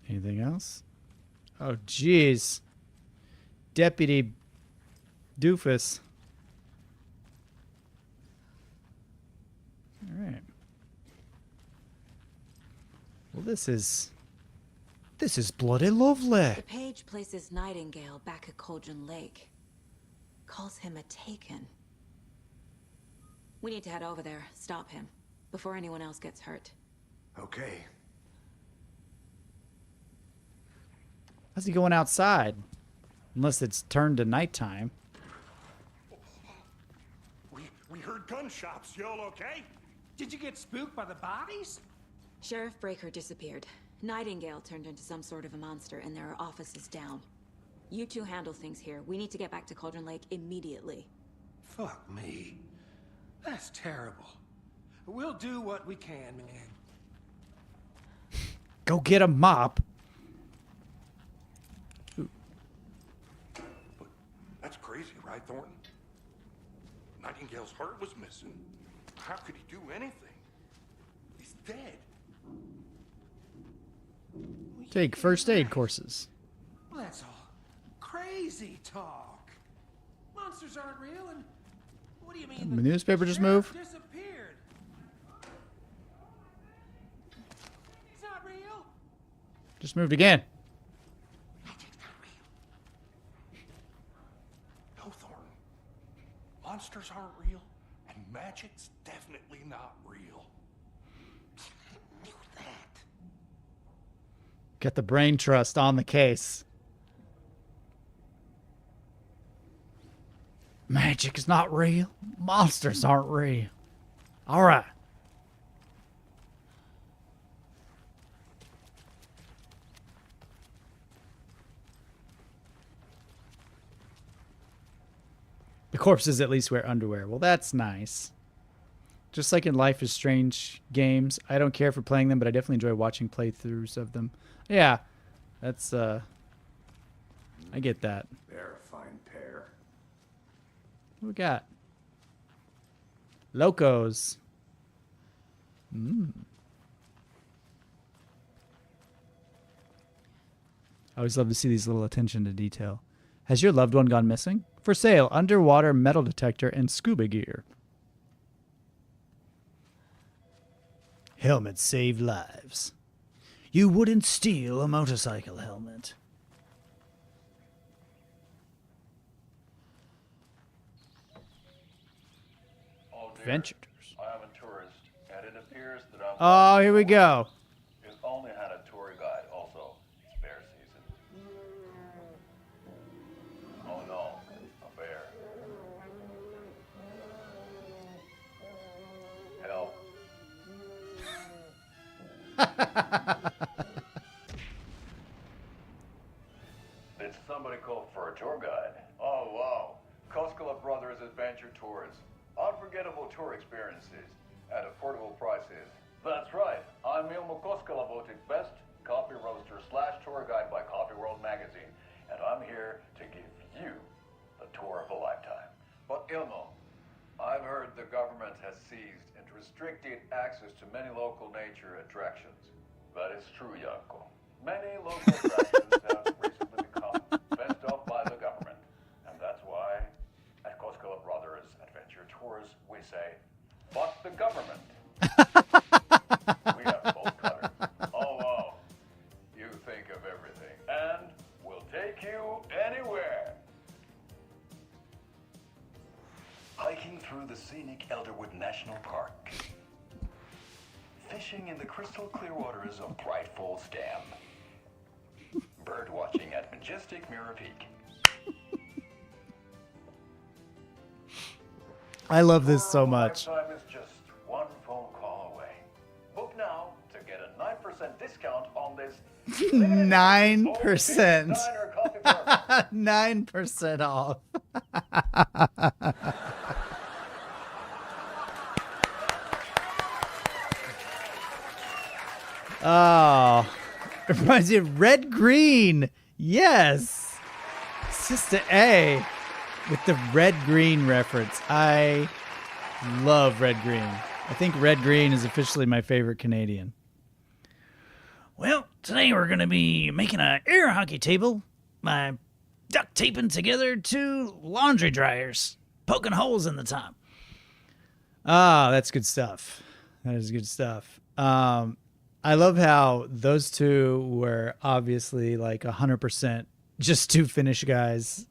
Anything else? Oh, jeez. Deputy Doofus. All right. Well, this is bloody lovely. The page places Nightingale back at Cauldron Lake. Calls him a Taken. We need to head over there, stop him, before anyone else gets hurt. Okay. How's he going outside? Unless it's turned to nighttime. We heard gunshots. Y'all okay? Did you get spooked by the bodies? Sheriff Breaker disappeared. Nightingale turned into some sort of a monster, and there are offices down. You two handle things here. We need to get back to Cauldron Lake immediately. Fuck me. That's terrible. We'll do what we can, man. Go get a mop. That's crazy, right, Thornton? Nightingale's heart was missing. How could he do anything? He's dead. Take first aid courses. Well, that's all crazy talk. Monsters aren't real, and what do you mean? The newspaper just moved. Disappeared. It's not real. Just moved again. Magic's not real. No, Thornton. Monsters aren't real, And magic's definitely not real. Knew that. Get the brain trust on the case. Magic is not real. Monsters aren't real. All right. The corpses at least wear underwear. Well, that's nice. Just like in Life is Strange games, I don't care for playing them, but I definitely enjoy watching playthroughs of them. Yeah, that's, I get that. They're a fine pair. What we got? Locos. I always love to see these little attention to detail. Has your loved one gone missing? For sale, underwater metal detector and scuba gear. Helmets save lives. You wouldn't steal a motorcycle helmet. Oh, dear. Adventure. I am a tourist, and it appears that I'm... Oh, here we go. You've only had a tour guide, also. It's bear season. Oh no, a bear. Help. Did somebody call for a tour guide? Oh wow. Koskela Brothers Adventure Tours. Unforgettable tour experiences at affordable prices. That's right. I'm Ilmo Koskela, voted best coffee roaster / tour guide by Coffee World magazine, and I'm here to give you the tour of a lifetime. But Ilmo, I've heard the government has seized and restricted access to many local nature attractions. That is true, Yanko. Many local attractions have recently become fenced off by the government, and that's why at Koskela Brothers Adventure Tours we say, fuck the government. We have bolt cutters. Oh wow. You think of everything. And we'll take you anywhere. Hiking through the scenic Elderwood National Park. Fishing in the crystal clear waters of Bright Falls Dam. Bird watching at majestic Mirror Peak. I love this so much. Time is just one phone call away. Book now to get a 9% discount on this 9%. 9% off. Oh, it reminds me of Red Green. Yes. Sister A with the Red Green reference. I love Red Green. I think Red Green is officially my favorite Canadian. Well, today we're going to be making an air hockey table by duct taping together 2 laundry dryers, poking holes in the top. Ah, that's good stuff. That is good stuff. I love how those two were obviously like 100% just 2 Finnish guys.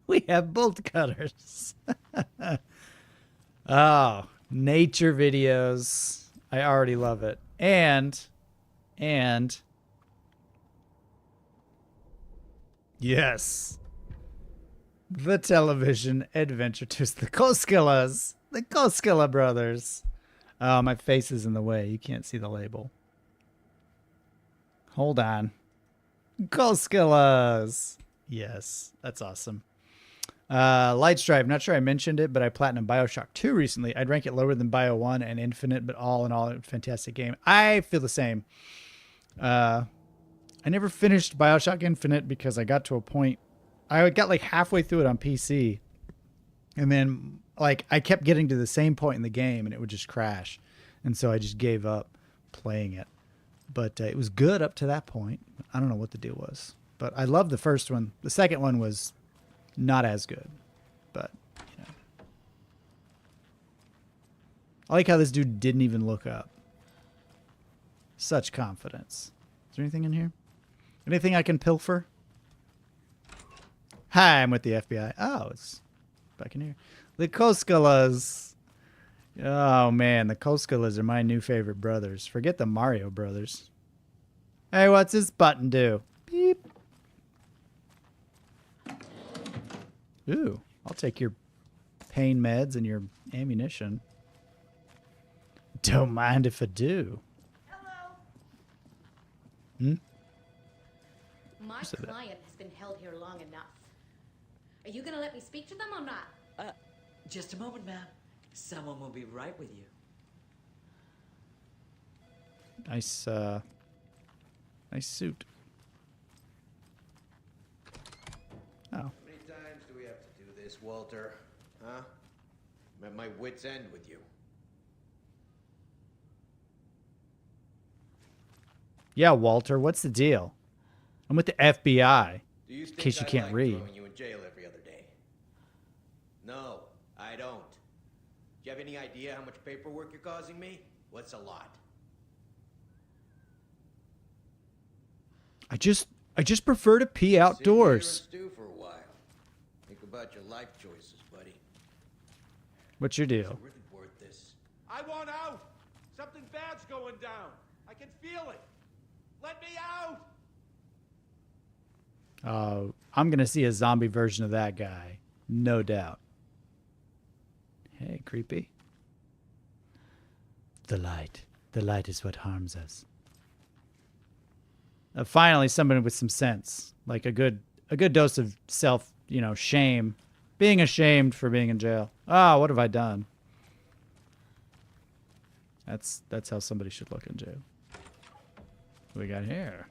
We have bolt cutters. Oh, nature videos. I already love it. And yes, the television adventure tours, the Koskelas. The Koskela brothers. Oh, my face is in the way. You can't see the label. Hold on. Koskelas. Yes, that's awesome. Lightstripe. Not sure I mentioned it, but I platinum BioShock 2 recently. I'd rank it lower than Bio 1 and Infinite, but all in all, a fantastic game. I feel the same. I never finished BioShock Infinite because I got to a point. I got like halfway through it on PC. And then like I kept getting to the same point in the game and it would just crash. And so I just gave up playing it. But it was good up to that point. I don't know what the deal was. But I loved the first one. The second one was not as good. But, you know. I like how this dude didn't even look up. Such confidence. Is there anything in here? Anything I can pilfer? Hi, I'm with the FBI. Oh, it's back in here. The Koskalas. Oh, man. The Koskalas are my new favorite brothers. Forget the Mario brothers. Hey, what's this button do? Beep. Ooh, I'll take your pain meds and your ammunition. Don't mind if I do. Hello. Hmm? My client has been held here long enough. Are you gonna let me speak to them or not? Just a moment, ma'am. Someone will be right with you. Nice, nice suit. Oh. How many times do we have to do this, Walter? Huh? I'm at my wit's end with you. Yeah, Walter, what's the deal? I'm with the FBI. Do you In think case you I can't like read. throwing you in jail every other day? No, I don't. Do you have any idea how much paperwork you're causing me? What's a lot? I just prefer to pee outdoors. Sit here and stew for a while. Think about your life choices, buddy. What's your deal? Is it really worth this? I want out! Something bad's going down. I can feel it. Let me out! I'm gonna see a zombie version of that guy, no doubt. Hey, creepy. The light is what harms us. Finally, somebody with some sense, like a good dose of self, shame, being ashamed for being in jail. Ah, what have I done? That's how somebody should look in jail. What we got here?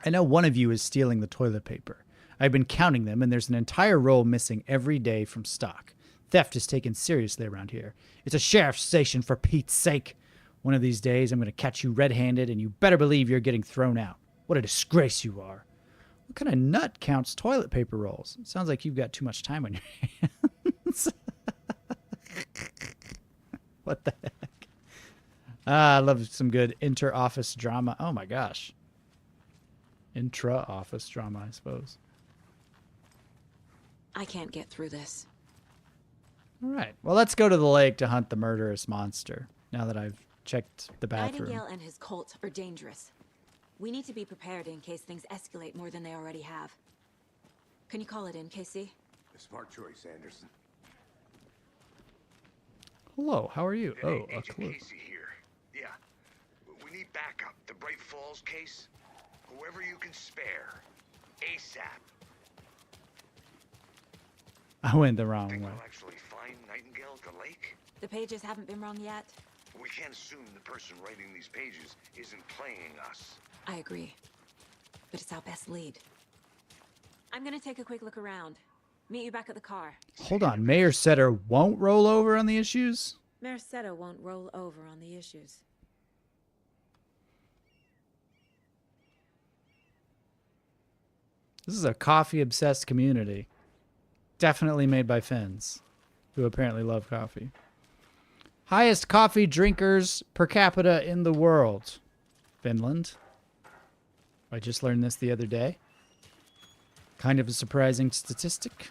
I know one of you is stealing the toilet paper. I've been counting them, and there's an entire roll missing every day from stock. Theft is taken seriously around here. It's a sheriff's station, for Pete's sake. One of these days, I'm going to catch you red-handed, and you better believe you're getting thrown out. What a disgrace you are. What kind of nut counts toilet paper rolls? It sounds like you've got too much time on your hands. What the heck? I love some good inter-office drama. Oh, my gosh. Intra-office drama, I suppose. I can't get through this. All right. Well, let's go to the lake to hunt the murderous monster, now that I've checked the bathroom. Nightingale and his cult are dangerous. We need to be prepared in case things escalate more than they already have. Can you call it in, Casey? A smart choice, Anderson. Hello, how are you? Oh, a Agent clue. Casey here. Yeah. We need backup. The Bright Falls case. Whoever you can spare. ASAP. I went the wrong Think way. we'll actually find Nightingale at the lake? The pages haven't been wrong yet. We can't assume the person writing these pages isn't playing us. I agree. But it's our best lead. I'm gonna take a quick look around. Meet you back at the car. Hold on. Mayor Setter won't roll over on the issues? Mercado won't roll over on the issues. This is a coffee-obsessed community. Definitely made by Finns, who apparently love coffee. Highest coffee drinkers per capita in the world. Finland. I just learned this the other day. Kind of a surprising statistic.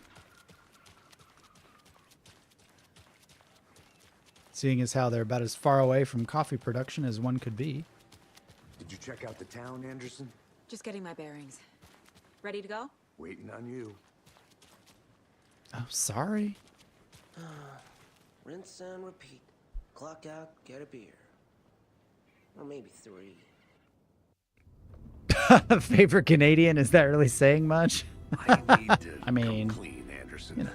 Seeing as how they're about as far away from coffee production as one could be. Did you check out the town, Anderson? Just getting my bearings. Ready to go? Waiting on you. Oh, sorry. Rinse and repeat. Clock out, get a beer. Or maybe 3. Favorite Canadian? Is that really saying much? I mean, clean, Anderson.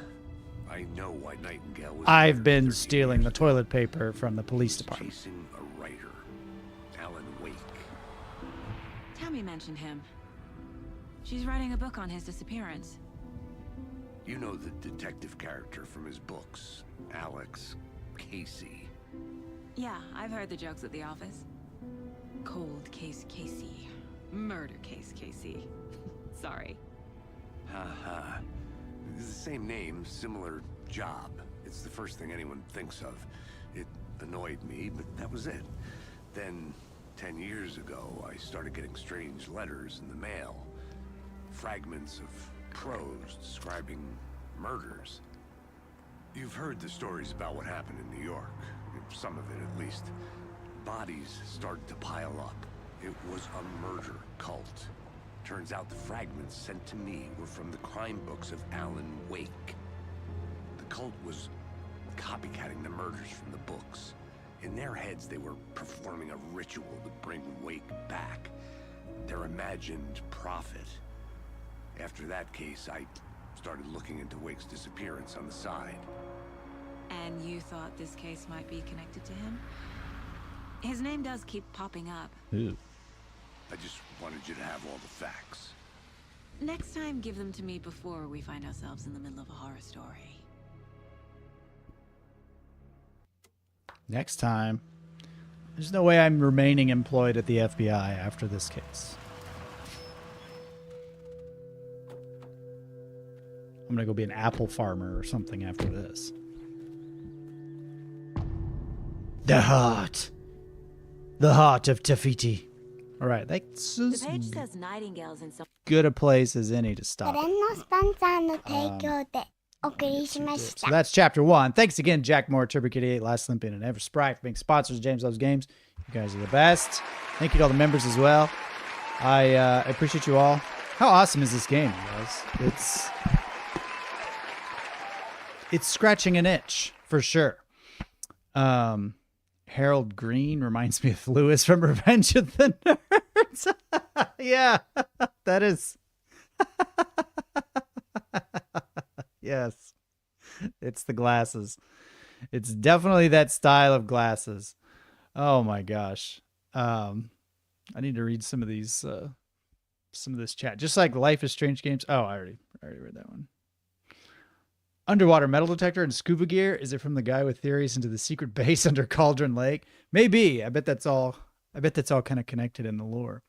I know why Nightingale was I've been stealing the toilet paper from the police department. chasing a writer, Alan Wake. Tammy mentioned him. She's writing a book on his disappearance. You know the detective character from his books, Alex Casey. Yeah, I've heard the jokes at the office. Cold case Casey. Murder case Casey. Sorry. Ha. It's the same name, similar job. It's the first thing anyone thinks of. It annoyed me, but that was it. Then, 10 years ago, I started getting strange letters in the mail. fragments of prose describing murders. You've heard the stories about what happened in New York. Some of it, at least. Bodies started to pile up. It was a murder cult. Turns out the fragments sent to me were from the crime books of Alan Wake. The cult was copycatting the murders from the books. In their heads, they were performing a ritual to bring Wake back. Their imagined prophet. After that case, I started looking into Wake's disappearance on the side. And you thought this case might be connected to him? His name does keep popping up. Ooh. I just wanted you to have all the facts. Next time, give them to me before we find ourselves in the middle of a horror story. Next time. There's no way I'm remaining employed at the FBI after this case. I'm gonna go be an apple farmer or something after this. The heart of Tafiti. All right, that's The as page says nightingales in some. good a place as any to stop. これのスポンサーの提供でお送りしました。 So that's chapter 1. Thanks again, Jack Moore, Turbo Kitty 8, Last Olympian, and Ever Sprite for being sponsors of James Loves Games. You guys are the best. Thank you to all the members as well. I appreciate you all. How awesome is this game, you guys? It's scratching an itch for sure. Harold Green reminds me of Lewis from Revenge of the Nerds. Yeah, that is. Yes, it's the glasses. It's definitely that style of glasses. Oh my gosh. I need to read some of these, some of this chat. Just like Life is Strange games. Oh, I already read that one. Underwater metal detector and scuba gear. Is it from the guy with theories into the secret base under Cauldron Lake? Maybe. I bet that's all kind of connected in the lore.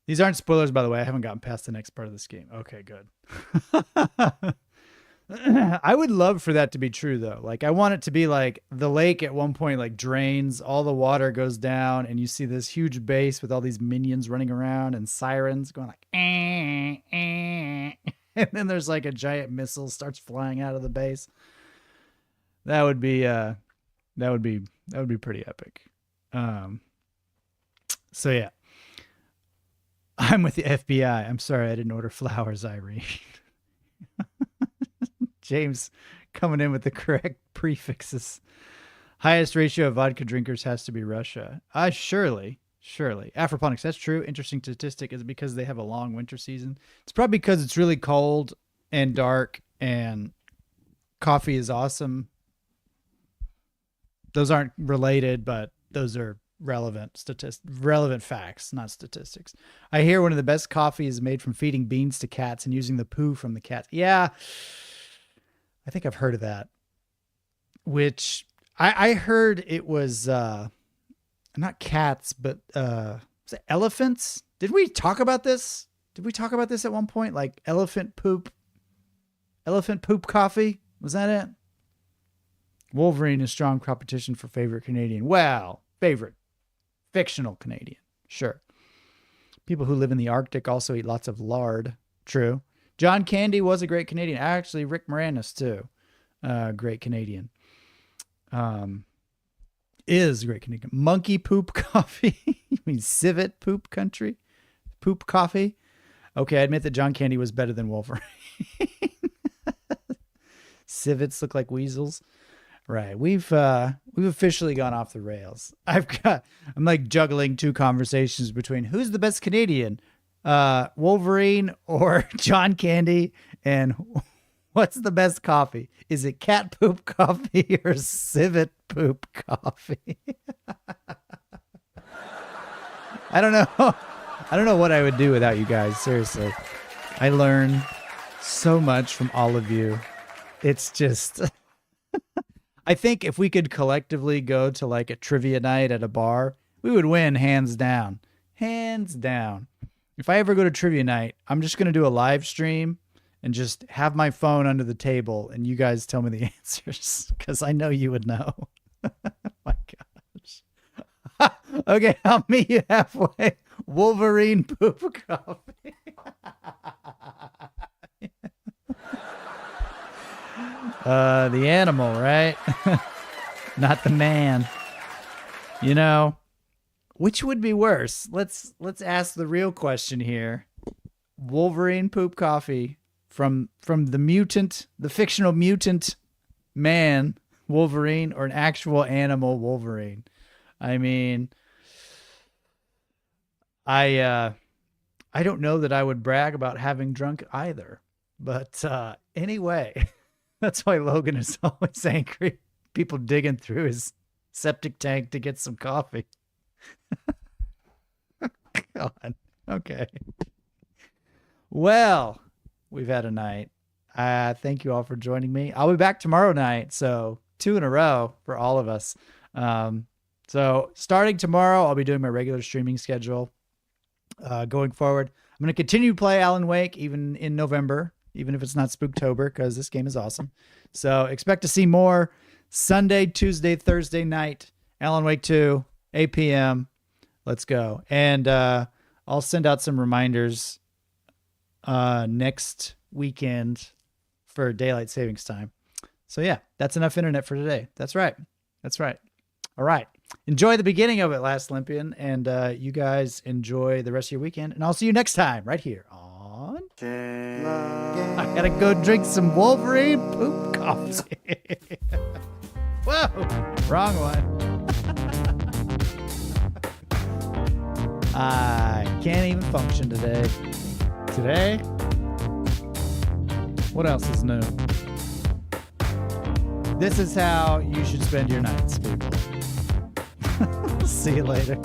These aren't spoilers, by the way. I haven't gotten past the next part of this game. Okay, good. I would love for that to be true, though. Like, I want it to be like the lake at one point, like, drains, all the water goes down, and you see this huge base with all these minions running around and sirens going like, and then there's like a giant missile starts flying out of the base. That would be pretty epic. So yeah, I'm with the FBI. I'm sorry I didn't order flowers, Irene. James coming in with the correct prefixes. Highest ratio of vodka drinkers has to be Russia. Surely. Afroponics, that's true. Interesting statistic. Is it because they have a long winter season? It's probably because it's really cold and dark and coffee is awesome. Those aren't related, but those are relevant facts, not statistics. I hear one of the best coffee is made from feeding beans to cats and using the poo from the cats. Yeah, I think I've heard of that. Which I heard it was not cats, but was it elephants? Did we talk about this? Did we talk about this at one point? Like elephant poop coffee? Was that it? Wolverine is strong competition for favorite Canadian. Well, favorite fictional Canadian. Sure. People who live in the Arctic also eat lots of lard. True. John Candy was a great Canadian. Actually, Rick Moranis too. Great Canadian. Is great Canadian. Monkey poop coffee. You mean civet poop country? Poop coffee? Okay, I admit that John Candy was better than Wolverine. Civets look like weasels. Right. We've officially gone off the rails. I'm like juggling two conversations between who's the best Canadian, Wolverine or John Candy, and what's the best coffee? Is it cat poop coffee or civet poop coffee? I don't know. I don't know what I would do without you guys. Seriously. I learn so much from all of you. It's just, I think if we could collectively go to like a trivia night at a bar, we would win hands down. Hands down. If I ever go to trivia night, I'm just going to do a live stream and just have my phone under the table and you guys tell me the answers because I know you would know. My gosh. Okay, I'll meet you halfway. Wolverine poop coffee. The animal, right? Not the man. You know, which would be worse? Let's ask the real question here. Wolverine poop coffee from the fictional mutant man Wolverine, or an actual animal Wolverine? I mean, I don't know that I would brag about having drunk either. But anyway, that's why Logan is always angry. People digging through his septic tank to get some coffee. God. Okay. Well, we've had a night. Thank you all for joining me. I'll be back tomorrow night, so 2 in a row for all of us. So starting tomorrow, I'll be doing my regular streaming schedule. Going forward, I'm going to continue to play Alan Wake even in November, even if it's not Spooktober, because this game is awesome. So expect to see more Sunday, Tuesday, Thursday night, Alan Wake 2, 8 p.m. Let's go. And I'll send out some reminders next weekend for daylight savings time. So yeah, that's enough internet for today. That's right. All right. Enjoy the beginning of it, Last Olympian, and you guys enjoy the rest of your weekend. And I'll see you next time right here on... I gotta go drink some Wolverine poop coffee. Whoa, wrong one. I can't even function today. What else is new? This is how you should spend your nights, people. See you later.